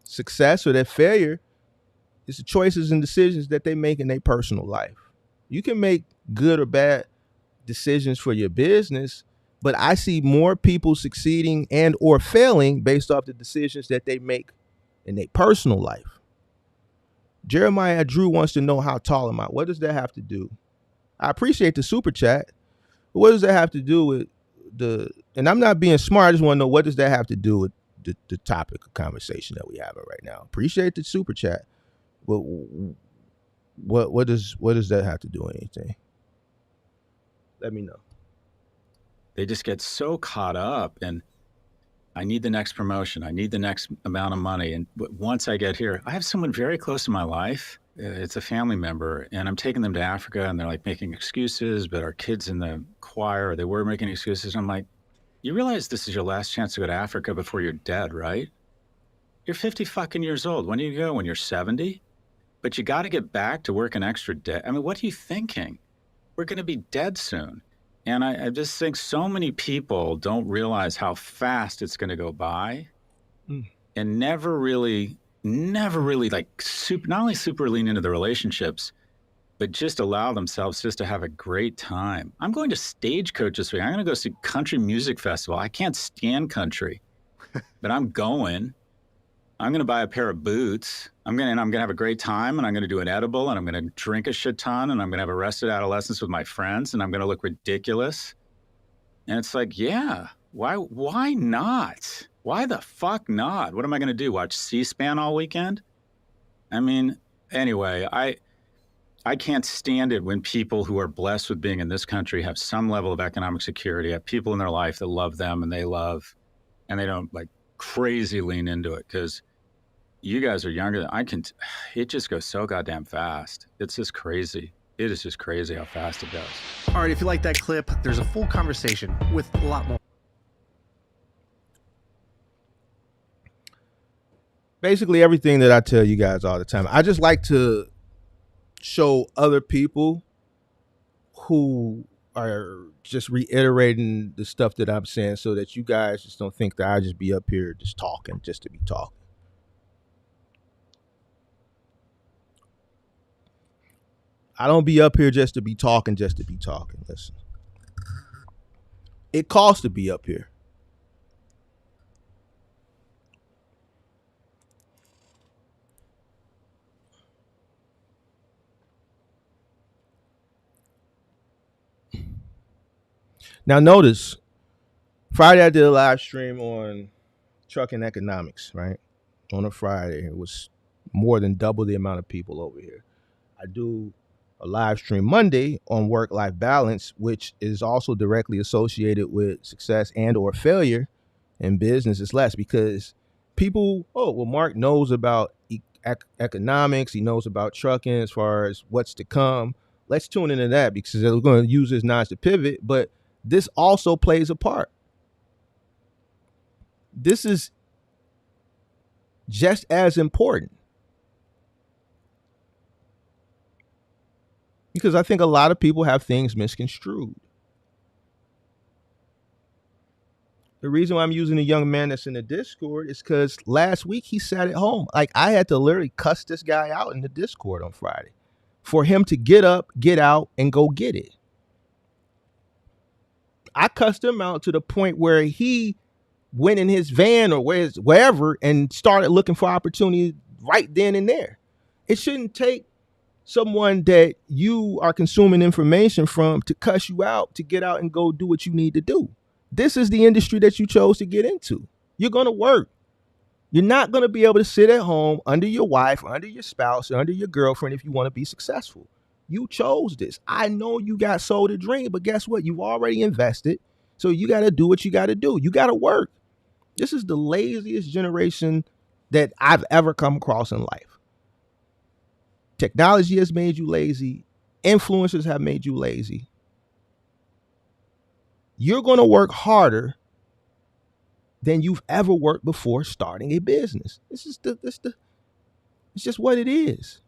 success or their failure is the choices and decisions that they make in their personal life. You can make good or bad decisions for your business, but I see more people succeeding and or failing based off the decisions that they make in their personal life. Jeremiah Drew wants to know, how tall am I? What does that have to do? I appreciate the super chat. But what does that have to do with and I'm not being smart, I just want to know, what does that have to do with the topic of conversation that we have right now? Appreciate the super chat. But what does that have to do with anything? Let me know. They just get so caught up in, I need the next promotion. I need the next amount of money. And once I get here, I have someone very close to my life. It's a family member, and I'm taking them to Africa, and they're like making excuses, but our kids in the choir, they were making excuses. I'm like, you realize this is your last chance to go to Africa before you're dead, right? You're 50 fucking years old. When do you go? When you're 70? But you got to get back to work an extra day. I mean, what are you thinking? We're going to be dead soon. And I just think so many people don't realize how fast it's going to go by, and never really like not only super lean into the relationships, but just allow themselves just to have a great time. I'm going to Stagecoach this week. I'm going to go see country music festival. I can't stand country, but I'm going. I'm going to buy a pair of boots. I'm going to have a great time, and I'm going to do an edible, and I'm going to drink a shit ton, and I'm going to have arrested adolescence with my friends, and I'm going to look ridiculous. And it's like, yeah, why not? Why the fuck not? What am I going to do? Watch C-SPAN all weekend? I mean, anyway, I can't stand it when people who are blessed with being in this country have some level of economic security, have people in their life that love them and they don't like crazy lean into it, because you guys are younger than I can. It just goes so goddamn fast. It's just crazy. It is just crazy how fast it goes. All right, if you like that clip, there's a full conversation with a lot more. Basically everything that I tell you guys all the time. I just like to show other people who are just reiterating the stuff that I'm saying, so that you guys just don't think that I just be up here just talking just to be talking. I don't be up here just to be talking Listen, it costs to be up here. Now notice, Friday I did a live stream on trucking economics, right? On a Friday. It was more than double the amount of people over here. I do a live stream Monday on work-life balance, which is also directly associated with success and or failure in business. Is less because people, Mark knows about economics. He knows about trucking as far as what's to come. Let's tune into that, because we're going to use this knowledge to pivot, but this also plays a part. This is just as important, because I think a lot of people have things misconstrued. The reason why I'm using a young man that's in the Discord is because last week he sat at home. Like, I had to literally cuss this guy out in the Discord on Friday for him to get up, get out, and go get it. I cussed him out to the point where he went in his van or wherever and started looking for opportunity right then and there. It shouldn't take someone that you are consuming information from to cuss you out to get out and go do what you need to do. This is the industry that you chose to get into. You're going to work. You're not going to be able to sit at home under your wife or under your spouse or under your girlfriend if you want to be successful. You chose this. I know you got sold a dream, but guess what? You've already invested. So you got to do what you got to do. You got to work. This is the laziest generation that I've ever come across in life. Technology has made you lazy. Influencers have made you lazy. You're going to work harder than you've ever worked before starting a business. It's just what it is.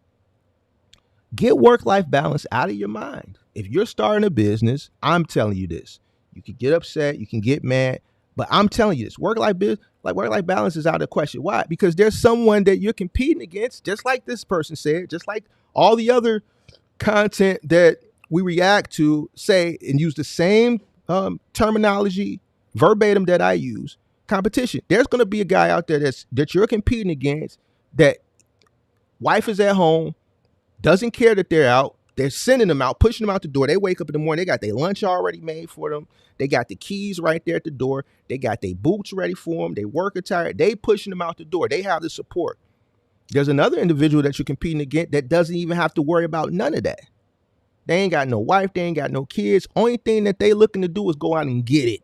Get work-life balance out of your mind. If you're starting a business, I'm telling you this. You can get upset, you can get mad, but I'm telling you this. Work-life balance is out of the question. Why? Because there's someone that you're competing against, just like this person said, just like all the other content that we react to say and use the same terminology verbatim that I use. Competition. There's going to be a guy out there that you're competing against, that wife is at home, doesn't care that they're out. They're sending them out, pushing them out the door. They wake up in the morning. They got their lunch already made for them. They got the keys right there at the door. They got their boots ready for them. They work attire. They pushing them out the door. They have the support. There's another individual that you're competing against that doesn't even have to worry about none of that. They ain't got no wife. They ain't got no kids. Only thing that they looking to do is go out and get it.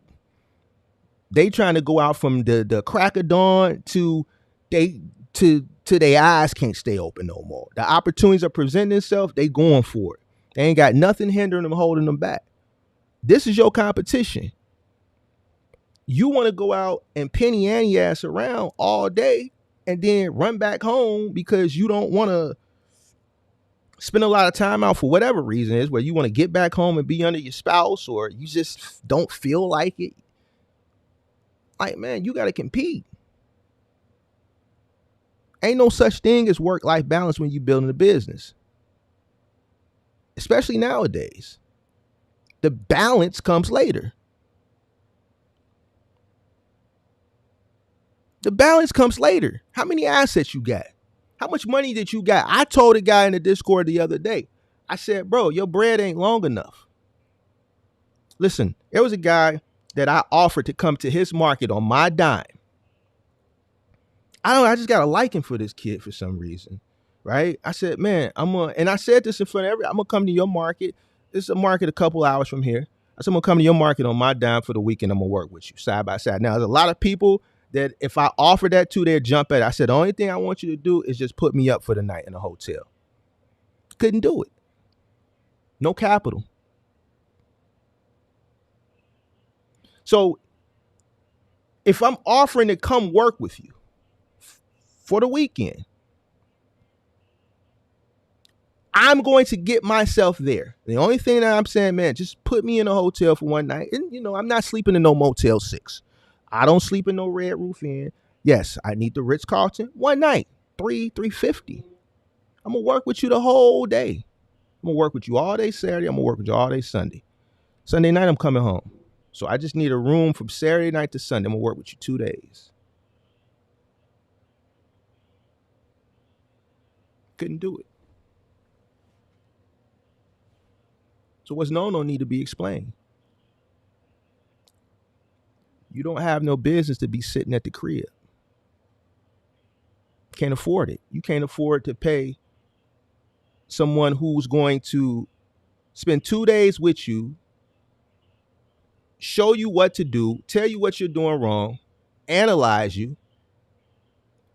They trying to go out from the crack of dawn to their eyes can't stay open no more. The opportunities are presenting themselves. They going for it. They ain't got nothing hindering them, holding them back. This is your competition. You want to go out and penny ante ass around all day and then run back home because you don't want to spend a lot of time out for whatever reason is, where you want to get back home and be under your spouse, or you just don't feel like it. Like, man, you got to compete. Ain't no such thing as work-life balance when you're building a business, especially nowadays. The balance comes later. The balance comes later. How many assets you got? How much money did you got? I told a guy in the Discord the other day, I said, bro, your bread ain't long enough. Listen, there was a guy that I offered to come to his market on my dime. I just got a liking for this kid for some reason, right? I said, man, and I said this in front of I'm gonna come to your market. It's a market a couple hours from here. I said, I'm gonna come to your market on my dime for the weekend. I'm gonna work with you side by side. Now, there's a lot of people that if I offer that to, they'd jump at it. I said, the only thing I want you to do is just put me up for the night in a hotel. Couldn't do it. No capital. So if I'm offering to come work with you for the weekend, I'm going to get myself there. The only thing that I'm saying, man, just put me in a hotel for one night. And, I'm not sleeping in no Motel 6. I don't sleep in no Red Roof Inn. Yes, I need the Ritz-Carlton. One night, $350. I'm going to work with you the whole day. I'm going to work with you all day Saturday. I'm going to work with you all day Sunday. Sunday night, I'm coming home. So I just need a room from Saturday night to Sunday. I'm going to work with you 2 days. Couldn't do it. So what's known don't need to be explained. You don't have no business to be sitting at the crib. Can't afford it. You can't afford to pay someone who's going to spend 2 days with you, show you what to do, tell you what you're doing wrong, analyze you,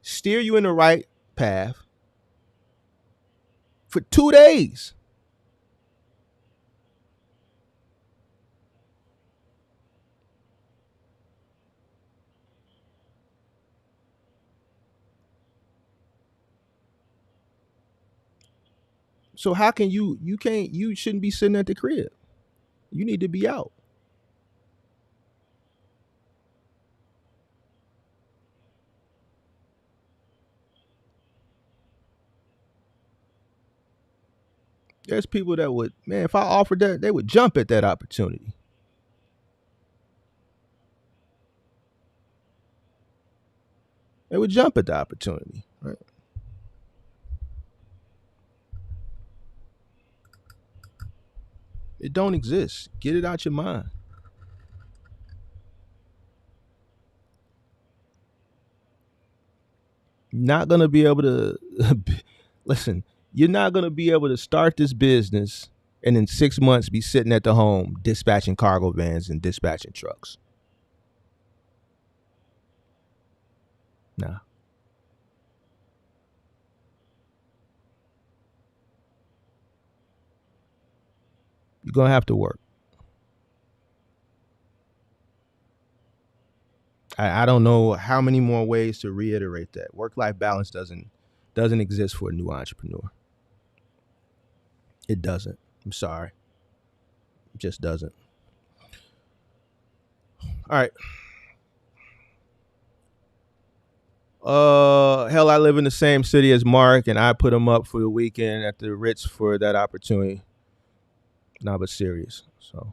steer you in the right path for 2 days. So how can you shouldn't be sitting at the crib. You need to be out. There's people that would, man, if I offered that, they would jump at that opportunity. They would jump at the opportunity, right? It don't exist. Get it out your mind. Not going to be able to, listen, you're not going to be able to start this business and in 6 months be sitting at the home dispatching cargo vans and dispatching trucks. Nah. You're going to have to work. I don't know how many more ways to reiterate that. Work-life balance doesn't exist for a new entrepreneur. It doesn't. I'm sorry. It just doesn't. All right. Hell, I live in the same city as Mark, and I put him up for the weekend at the Ritz for that opportunity. Nah, but serious. So,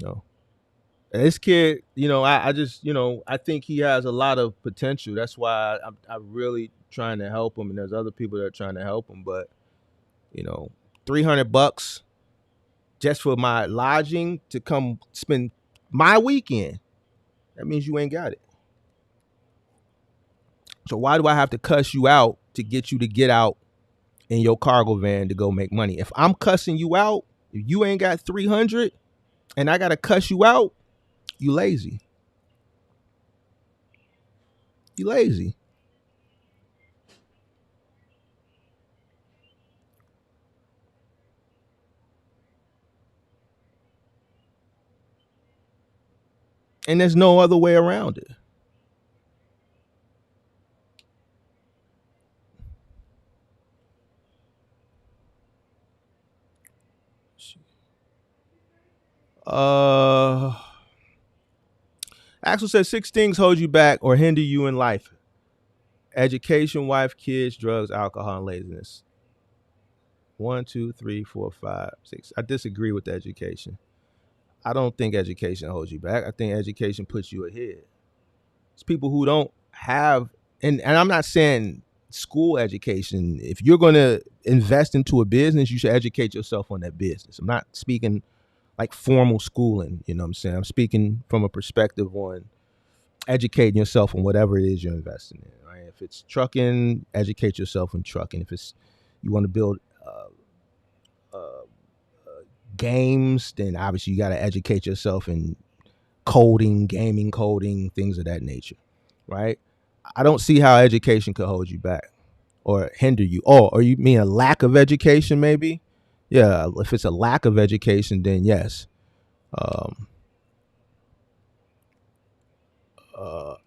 no. This kid, I just, I think he has a lot of potential. That's why I'm really trying to help him, and there's other people that are trying to help him. But, $300 just for my lodging to come spend my weekend, that means you ain't got it. So why do I have to cuss you out to get you to get out in your cargo van to go make money? If I'm cussing you out, if you ain't got 300 and I got to cuss you out, you lazy. You lazy. And there's no other way around it. Axel says 6 things hold you back or hinder you in life: education, wife, kids, drugs, alcohol, and laziness. 1, 2, 3, 4, 5, 6. I disagree with the education. I don't think education holds you back. I think education puts you ahead. It's people who don't have, and I'm not saying school education. If you're going to invest into a business, you should educate yourself on that business. I'm not speaking like formal schooling, you know what I'm saying? I'm speaking from a perspective on educating yourself on whatever it is you're investing in, right? If it's trucking, educate yourself in trucking. If it's, you want to build games, then obviously you got to educate yourself in coding, gaming, coding, things of that nature, right? I don't see how education could hold you back or hinder you. Oh, or you mean a lack of education, maybe? Yeah, if it's a lack of education, then yes.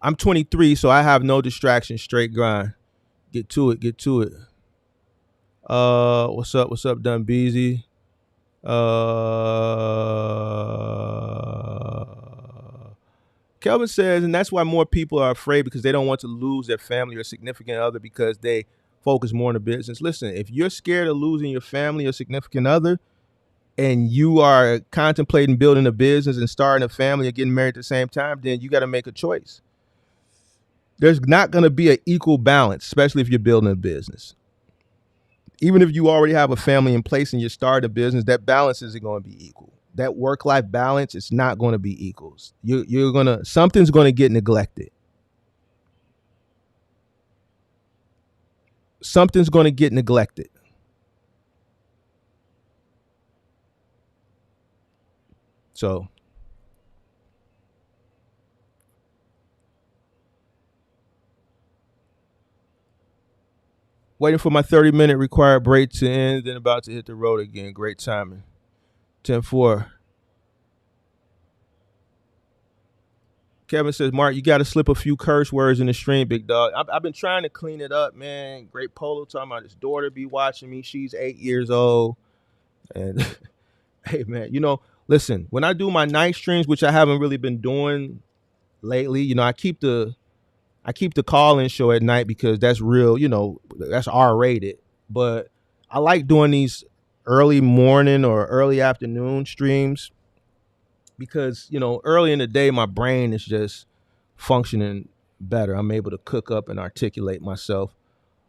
I'm 23, so I have no distractions, straight grind. Get to it, get to it. What's up, Dun Beezy? Kelvin says, and that's why more people are afraid, because they don't want to lose their family or significant other because they focus more on the business. Listen, if you're scared of losing your family or significant other and you are contemplating building a business and starting a family or getting married at the same time, then you got to make a choice. There's not going to be an equal balance, especially if you're building a business. Even if you already have a family in place and you're starting a business, that balance isn't going to be equal. That work-life balance is not going to be equals. Something's going to get neglected. Something's going to get neglected. So waiting for my 30-minute required break to end, then about to hit the road again. Great timing. 10-4. Kevin says, Mark, you got to slip a few curse words in the stream, big dog. I've been trying to clean it up, man. Great Polo talking about his daughter be watching me. She's 8 years old. And hey, man, listen, when I do my night streams, which I haven't really been doing lately, I keep the call-in show at night because that's real, that's R-rated. But I like doing these early morning or early afternoon streams because, early in the day, my brain is just functioning better. I'm able to cook up and articulate myself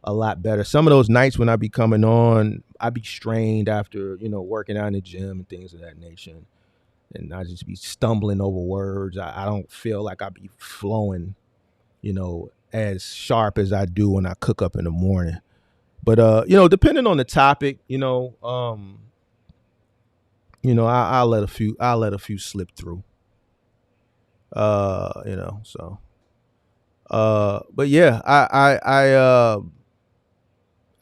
a lot better. Some of those nights when I be coming on, I be strained after, working out in the gym and things of that nature. And I just be stumbling over words. I don't feel like I be flowing, as sharp as I do when I cook up in the morning. But, depending on the topic, I'll let a few slip through. But yeah, I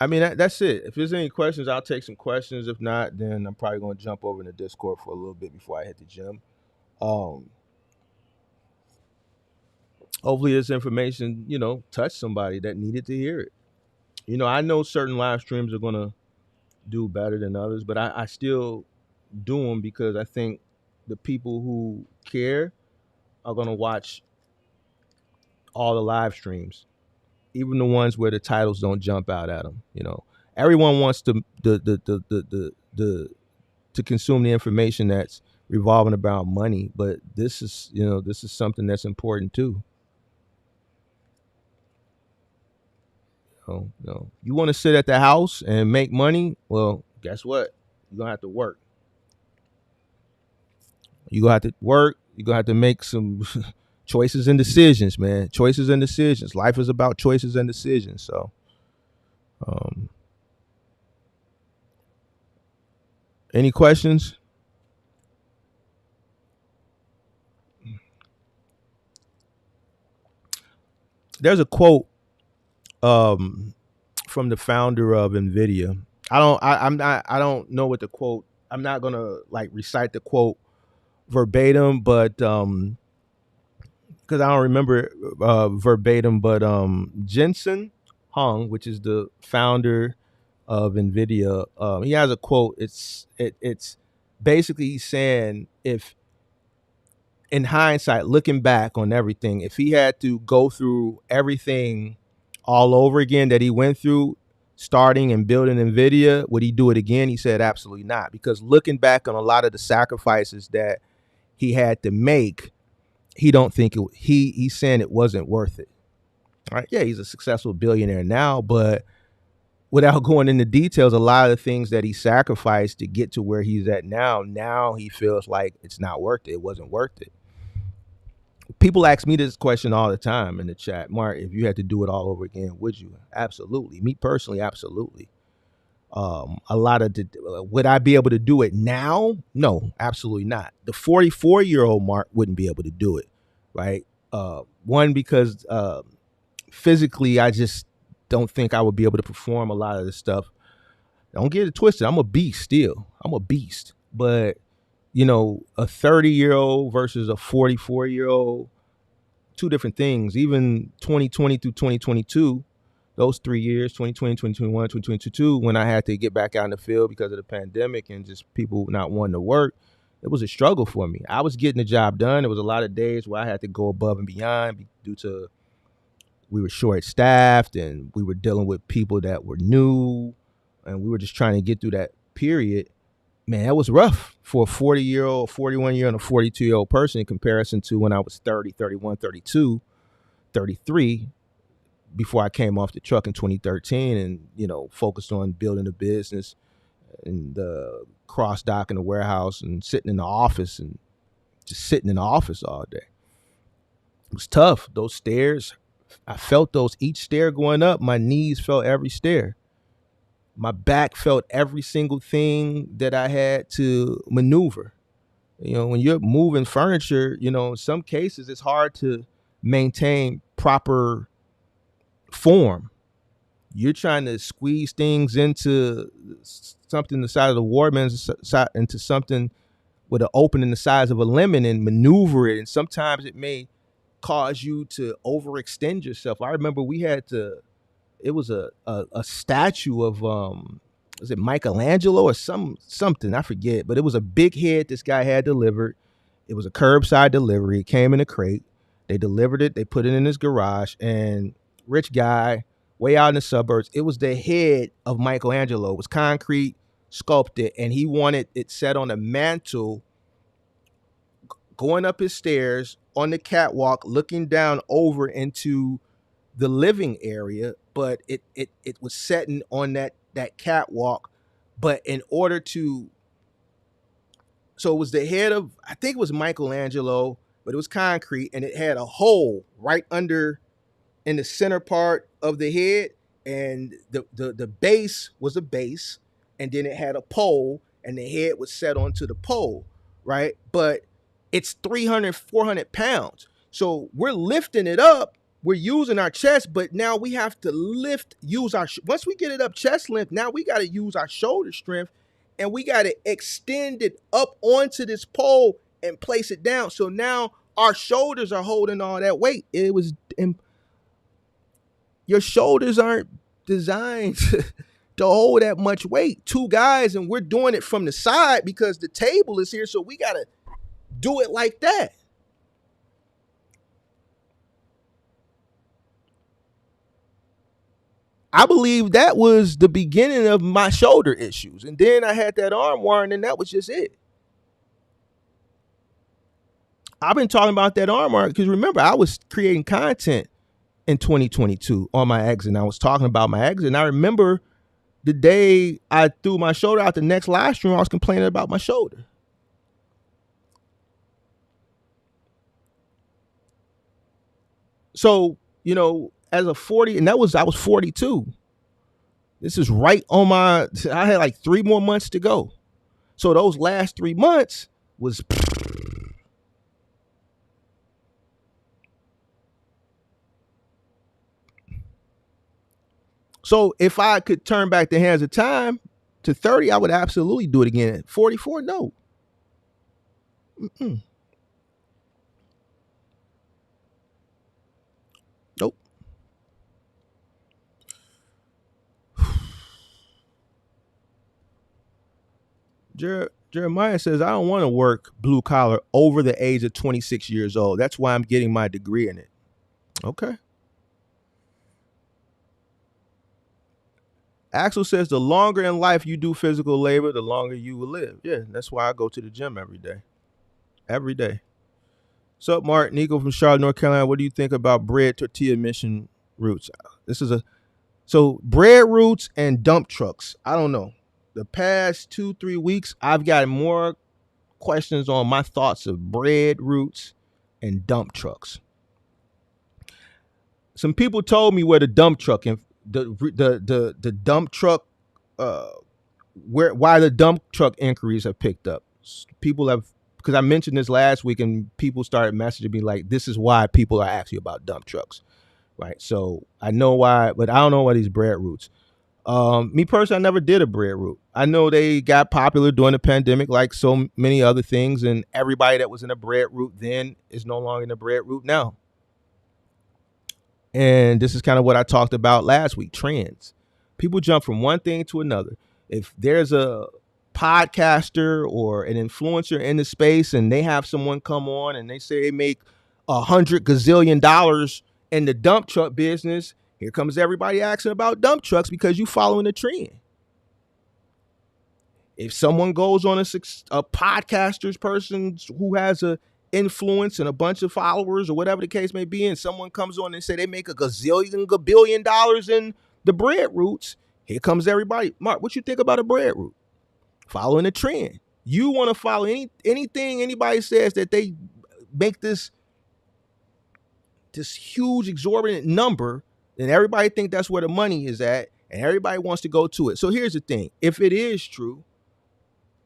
mean, that's it. If there's any questions, I'll take some questions. If not, then I'm probably going to jump over in the Discord for a little bit before I hit the gym. Hopefully this information, touched somebody that needed to hear it. I know certain live streams are going to do better than others, but I still do them because I think the people who care are going to watch all the live streams, even the ones where the titles don't jump out at them. Everyone wants to consume the information that's revolving about money, but this is something that's important too. You want to sit at the house and make money? Well, guess what? You're gonna have to work. You're gonna have to work. You're gonna have to make some choices and decisions, man. Choices and decisions. Life is about choices and decisions. So, any questions? There's a quote from the founder of NVIDIA. I don't know what the quote. I'm not gonna recite the quote verbatim, but because I don't remember verbatim, but Jensen Huang, which is the founder of NVIDIA, he has a quote. It's basically he's saying, if in hindsight, looking back on everything, if he had to go through everything all over again that he went through, starting and building NVIDIA, would he do it again? He said absolutely not, because looking back on a lot of the sacrifices that he had to make, he don't think he's saying it wasn't worth it. All right, yeah, he's a successful billionaire now, but without going into details, a lot of the things that he sacrificed to get to where he's at now he feels like it's not worth it. It wasn't worth it. People ask me this question all the time in the chat. Mark, if you had to do it all over again, would you? Absolutely. Me personally, absolutely. Would I be able to do it now? No, absolutely not. The 44-year-old Mark wouldn't be able to do it, right? One, because physically, I just don't think I would be able to perform a lot of this stuff. Don't get it twisted. I'm a beast still. I'm a beast. But, a 30-year-old versus a 44-year-old, two different things. Even 2020 through 2022, those 3 years, 2020, 2021, 2022, when I had to get back out in the field because of the pandemic and just people not wanting to work, it was a struggle for me. I was getting the job done. There was a lot of days where I had to go above and beyond due to we were short-staffed and we were dealing with people that were new, and we were just trying to get through that period. Man, that was rough for a 40-year-old, 41-year-old, and a 42-year-old person in comparison to when I was 30, 31, 32, 33, before I came off the truck in 2013 and, focused on building a business and cross-dock in the warehouse and sitting in the office and just sitting in the office all day. It was tough. Those stairs, I felt those, each stair going up, my knees felt every stair. My back felt every single thing that I had to maneuver. When you're moving furniture, in some cases it's hard to maintain proper form. You're trying to squeeze things into something the size of the Waterman's into something with an opening the size of a lemon and maneuver it. And sometimes it may cause you to overextend yourself. I remember it was a statue of was it Michelangelo or something, I forget, but it was a big head this guy had delivered. It was a curbside delivery. It came in a crate. They delivered it. They put it in his garage, and rich guy way out in the suburbs. It was the head of Michelangelo. It was concrete sculpted, and he wanted it set on a mantle going up his stairs on the catwalk, looking down over into the living area, but it was setting on that catwalk. But in order to, so it was the head of, I think it was Michelangelo, but it was concrete, and it had a hole right under in the center part of the head, and the base was a base, and then it had a pole, and the head was set onto the pole, right? But it's 300, 400 pounds. So we're lifting it up. We're using our chest, but now we have to use once we get it up chest length, now we got to use our shoulder strength, and we got to extend it up onto this pole and place it down. So now our shoulders are holding all that weight. Your shoulders aren't designed to hold that much weight. Two guys, and we're doing it from the side because the table is here, so we got to do it like that. I believe that was the beginning of my shoulder issues. And then I had that arm warring, and that was just it. I've been talking about that arm warring because remember, I was creating content in 2022 on my exit, and I was talking about my exit. And I remember the day I threw my shoulder out, the next live stream, I was complaining about my shoulder. So, as a 40, and I was 42. This is right on I had like 3 more months to go. So those last 3 months was. So if I could turn back the hands of time to 30, I would absolutely do it again. 44, no. Nope. Jared, Jeremiah says, I don't want to work blue collar over the age of 26 years old. That's why I'm getting my degree in it. Okay. Axel says, the longer in life you do physical labor, the longer you will live. Yeah, that's why I go to the gym every day. Every day. What's up, Mark? Nico from Charlotte, North Carolina. What do you think about bread tortilla mission routes? So bread routes and dump trucks. I don't know. The past 2-3 weeks, I've gotten more questions on my thoughts of bread routes and dump trucks. Some people told me where the dump truck and the dump truck why the dump truck inquiries have picked up. People have, because I mentioned this last week and people started messaging me like, this is why people are asking about dump trucks, right? So I know why, but I don't know why these bread routes. Me personally, I never did a bread route. I know they got popular during the pandemic, like so many other things, and everybody that was in a bread route then is no longer in a bread route now. And this is kind of what I talked about last week, trends. People jump from one thing to another. If there's a podcaster or an influencer in the space and they have someone come on and they say they make $100 gazillion in the dump truck business, here comes everybody asking about dump trucks because you following the trend. If someone goes on a podcaster's person who has a influence and a bunch of followers or whatever the case may be, and someone comes on and say they make $1 billion in the bread routes, here comes everybody. Mark, what you think about a bread route? Following the trend. You want to follow anything anybody says that they make this huge exorbitant number, then everybody think that's where the money is at, and everybody wants to go to it. So here's the thing. If it is true,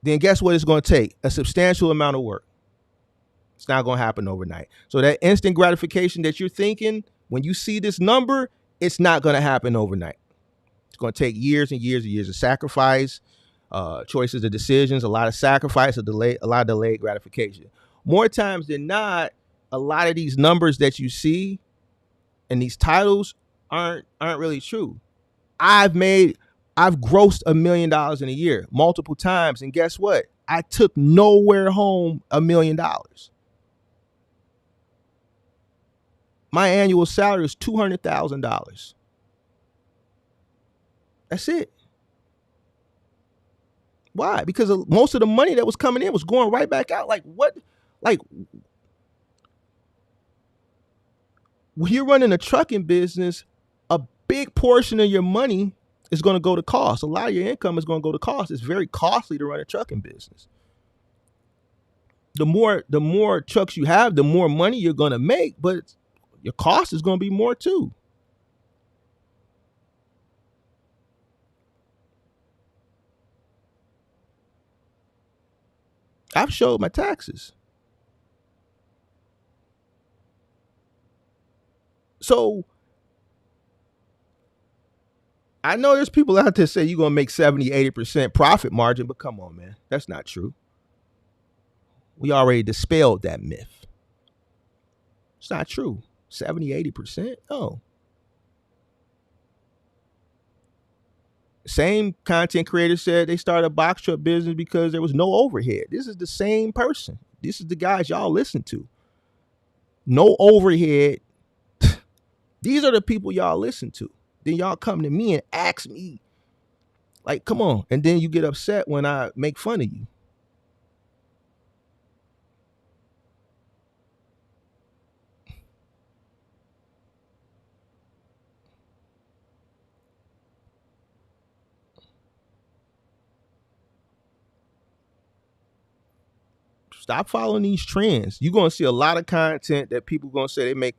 then guess what it's going to take? A substantial amount of work. It's not going to happen overnight. So that instant gratification that you're thinking, when you see this number, it's not going to happen overnight. It's going to take years and years and years of sacrifice, choices of decisions, a lot of sacrifice, a lot of delayed gratification. More times than not, a lot of these numbers that you see and these titles aren't really true. I've grossed $1 million in a year multiple times, and guess what? I took nowhere home $1 million. My annual salary is $200,000. That's it. Why? Because most of the money that was coming in was going right back out. Like what? Like when you're running a trucking business, a big portion of your money is going to go to cost. A lot of your income is going to go to cost. It's very costly to run a trucking business. The more trucks you have, the more money you're going to make, but your cost is going to be more too. I've showed my taxes. So I know there's people out there say you're going to make 70, 80% profit margin, but come on, man. That's not true. We already dispelled that myth. It's not true. 70, 80%? No. Same content creator said they started a box truck business because there was no overhead. This is the same person. This is the guys y'all listen to. No overhead. These are the people y'all listen to. Then y'all come to me and ask me, like, come on. And then you get upset when I make fun of you. Stop following these trends. You're going to see a lot of content that people are going to say they make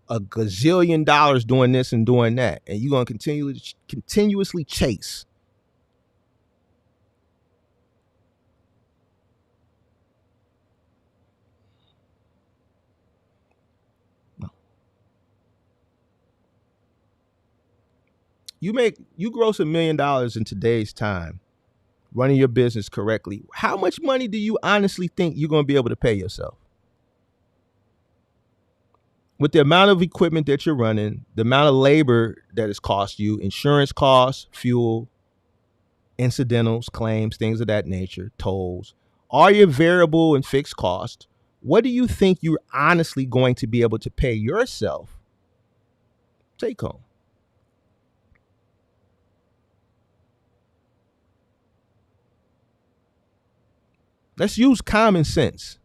$1 gazillion doing this and doing that. And you're going to continuously chase. No. You gross $1 million in today's time running your business correctly. How much money do you honestly think you're going to be able to pay yourself? With the amount of equipment that you're running, the amount of labor that it's cost you, insurance costs, fuel, incidentals, claims, things of that nature, tolls, all your variable and fixed costs, what do you think you're honestly going to be able to pay yourself take home? Let's use common sense.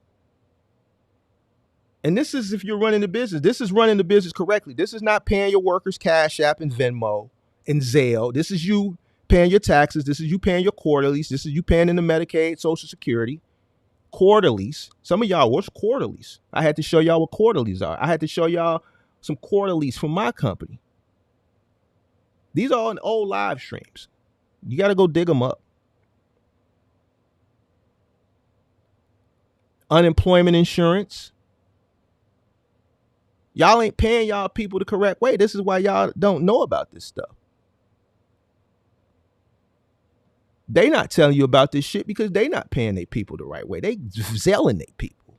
And this is if you're running the business. This is running the business correctly. This is not paying your workers Cash App and Venmo and Zelle. This is you paying your taxes. This is you paying your quarterlies. This is you paying in the Medicaid, Social Security. Quarterlies. Some of y'all, what's quarterlies? I had to show y'all what quarterlies are. I had to show y'all some quarterlies from my company. These are all old live streams. You got to go dig them up. Unemployment insurance. Y'all ain't paying y'all people the correct way. This is why y'all don't know about this stuff. They not telling you about this shit because they not paying their people the right way. They selling their people.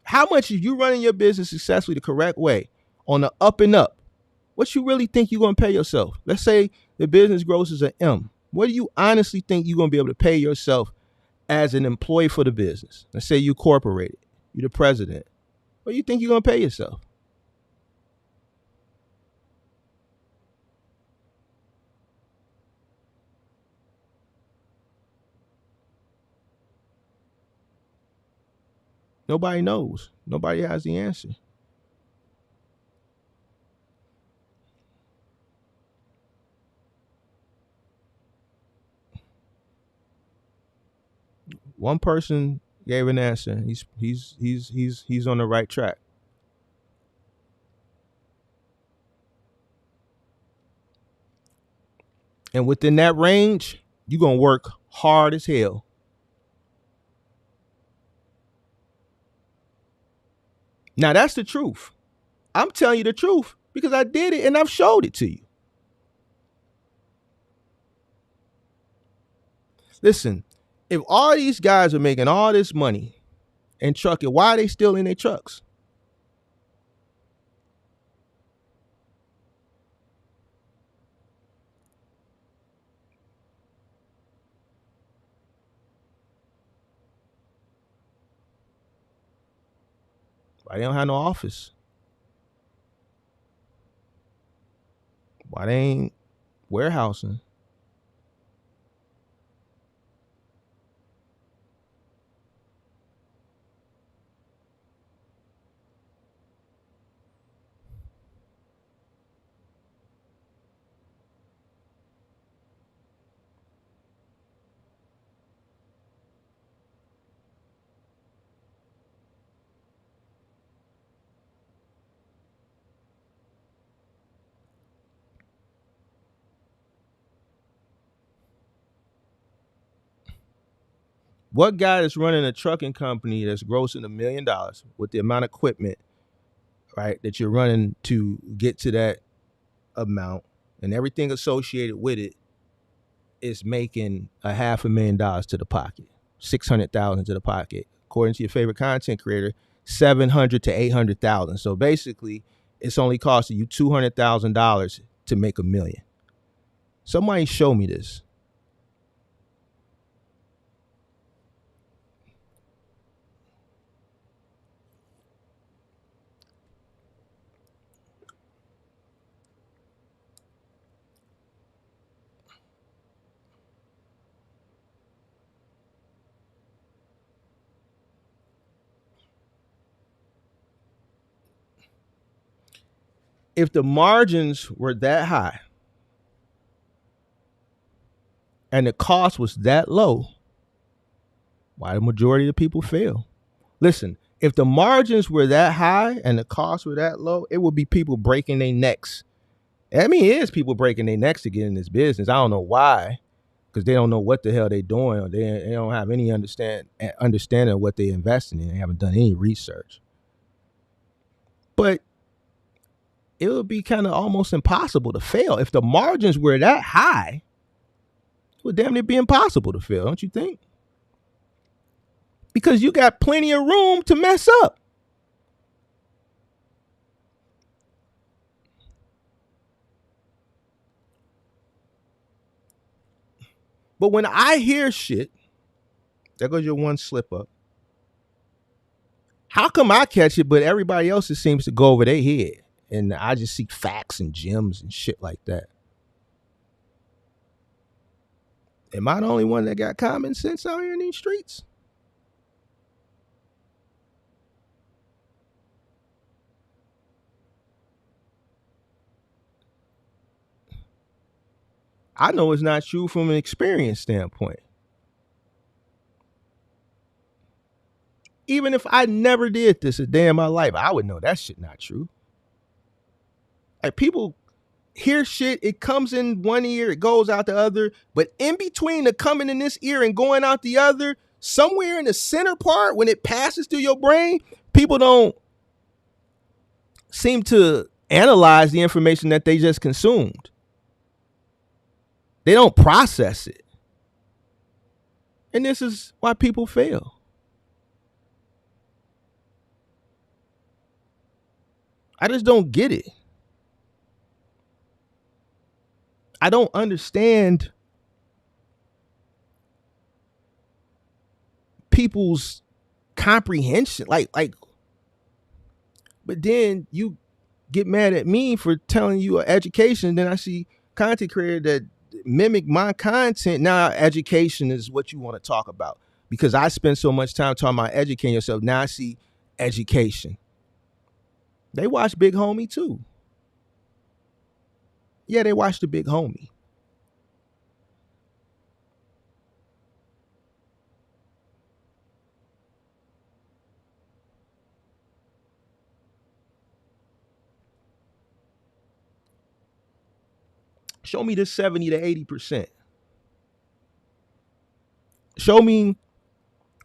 How much are you running your business successfully the correct way on the up and up? What you really think you're going to pay yourself? Let's say the business gross is an M. What do you honestly think you're going to be able to pay yourself as an employee for the business? Let's say you incorporated, you're the president. What do you think you're going to pay yourself? Nobody knows. Nobody has the answer. One person gave an answer. He's on the right track. And within that range, you're going to work hard as hell. Now, that's the truth. I'm telling you the truth because I did it and I've showed it to you. Listen, if all these guys are making all this money and trucking, why are they still in their trucks? Why they don't have no office? Why they ain't warehousing? What guy is running a trucking company that's grossing $1 million with the amount of equipment, right, that you're running to get to that amount and everything associated with it is making $500,000 to the pocket, $600,000 to the pocket, according to your favorite content creator, $700,000 to $800,000. So basically, it's only costing you $200,000 to make $1 million. Somebody show me this. If the margins were that high and the cost was that low, why the majority of people fail? Listen, if the margins were that high and the costs were that low, it would be people breaking their necks. I mean, it is people breaking their necks to get in this business. I don't know why, because they don't know what the hell they're doing, or they don't have any understanding of what they're investing in. They haven't done any research. But it would be kind of almost impossible to fail. If the margins were that high, it would damn near be impossible to fail, don't you think? because you got plenty of room to mess up. But when I hear shit, there goes your one slip up. How come I catch it, but everybody else just seems to go over their head? And I just see facts and gems and shit like that. Am I the only one that got common sense out here in these streets? I know it's not true from an experience standpoint. Even if I never did this a day in my life, I would know that shit not true. Like, people hear shit, it comes in one ear, it goes out the other, but in between the coming in this ear and going out the other, somewhere in the center part, when it passes through your brain, people don't seem to analyze the information that they just consumed. They don't process it. And this is why people fail. I just don't get it. I don't understand people's comprehension. Like, but then you get mad at me for telling you an education. Then I see content creator that mimic my content. Now education is what you want to talk about because I spend so much time talking about educating yourself. Now I see education. They watch Big Homie too. Yeah, they watch the Big Homie. Show me this 70 to 80%. Show me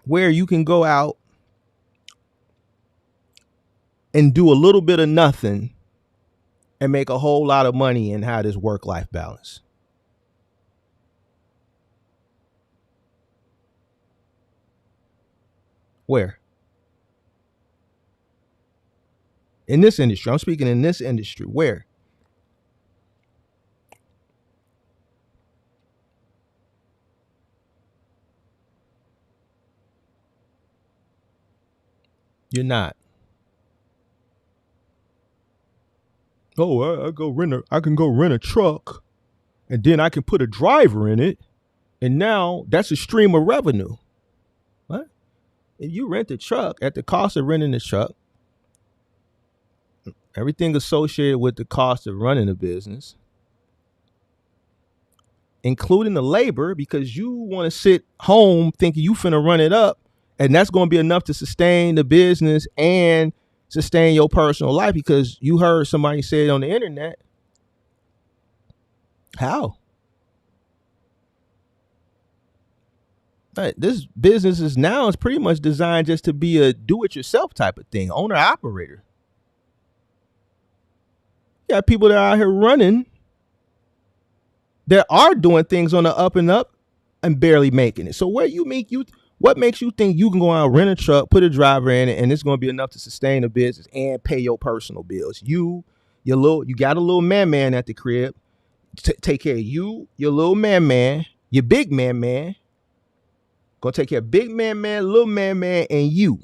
where you can go out and do a little bit of nothing and make a whole lot of money and have this work-life balance. Where? In this industry. I'm speaking in this industry. Where? You're not. Oh, I can go rent a truck, and then I can put a driver in it, and now that's a stream of revenue. What? If you rent the truck at the cost of renting the truck, everything associated with the cost of running a business, including the labor, because you want to sit home thinking you finna run it up, and that's going to be enough to sustain the business and sustain your personal life because you heard somebody say it on the internet. How? This business is pretty much designed just to be a do-it-yourself type of thing, owner-operator. You got people that are out here running that are doing things on the up and up and barely making it. So what makes you think you can go out and rent a truck, put a driver in it, and it's going to be enough to sustain a business and pay your personal bills? You got a little man at the crib. Take care of you, your little man, your big man. Gonna take care of big man, little man, and you.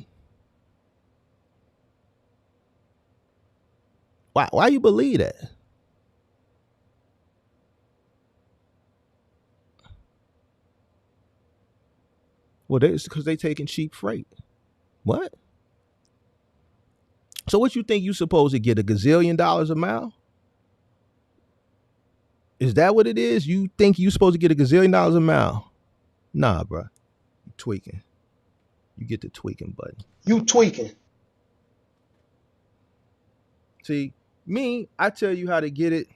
Why you believe that? Well, it's because they taking cheap freight. What? So what you think you supposed to get, $1 gazillion a mile? Is that what it is? You think you supposed to get $1 gazillion a mile? Nah, bro. You tweaking. You get the tweaking button. You tweaking. See, me, I tell you how to get it,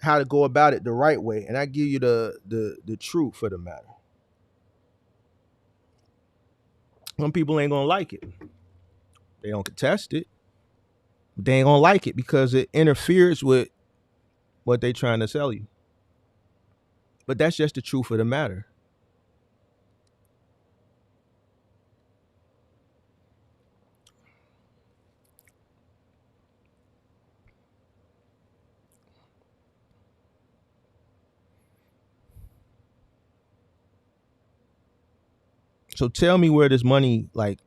how to go about it the right way, and I give you the truth for the matter. Some people ain't gonna like it. They don't contest it. But they ain't gonna like it because it interferes with what they trying to sell you. But that's just the truth of the matter. So tell me where this money, like,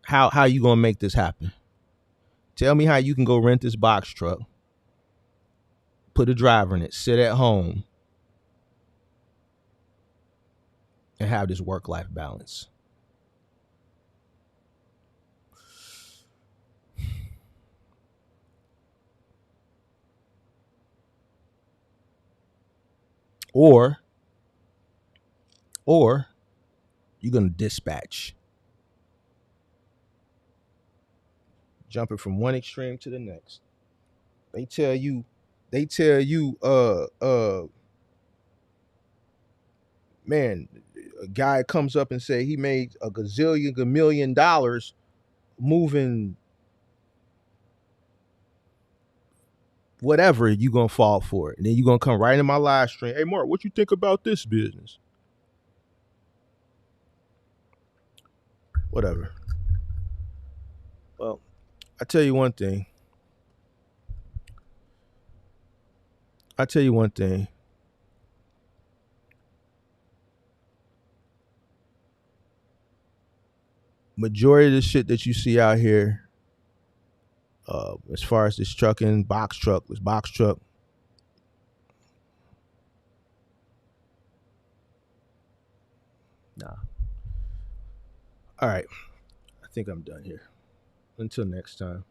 how you gonna make this happen? Tell me how you can go rent this box truck, put a driver in it, sit at home, and have this work-life balance. Or you're gonna dispatch, jumping from one extreme to the next. They tell you, man, a guy comes up and say he made a gazillion, $1 million moving whatever, you gonna fall for it. And then you gonna come right in my live stream. Hey Mark, what you think about this business? Whatever. Well, I tell you one thing. Majority of the shit that you see out here, as far as this box truck, nah. All right. I think I'm done here. Until next time,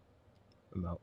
I'm out.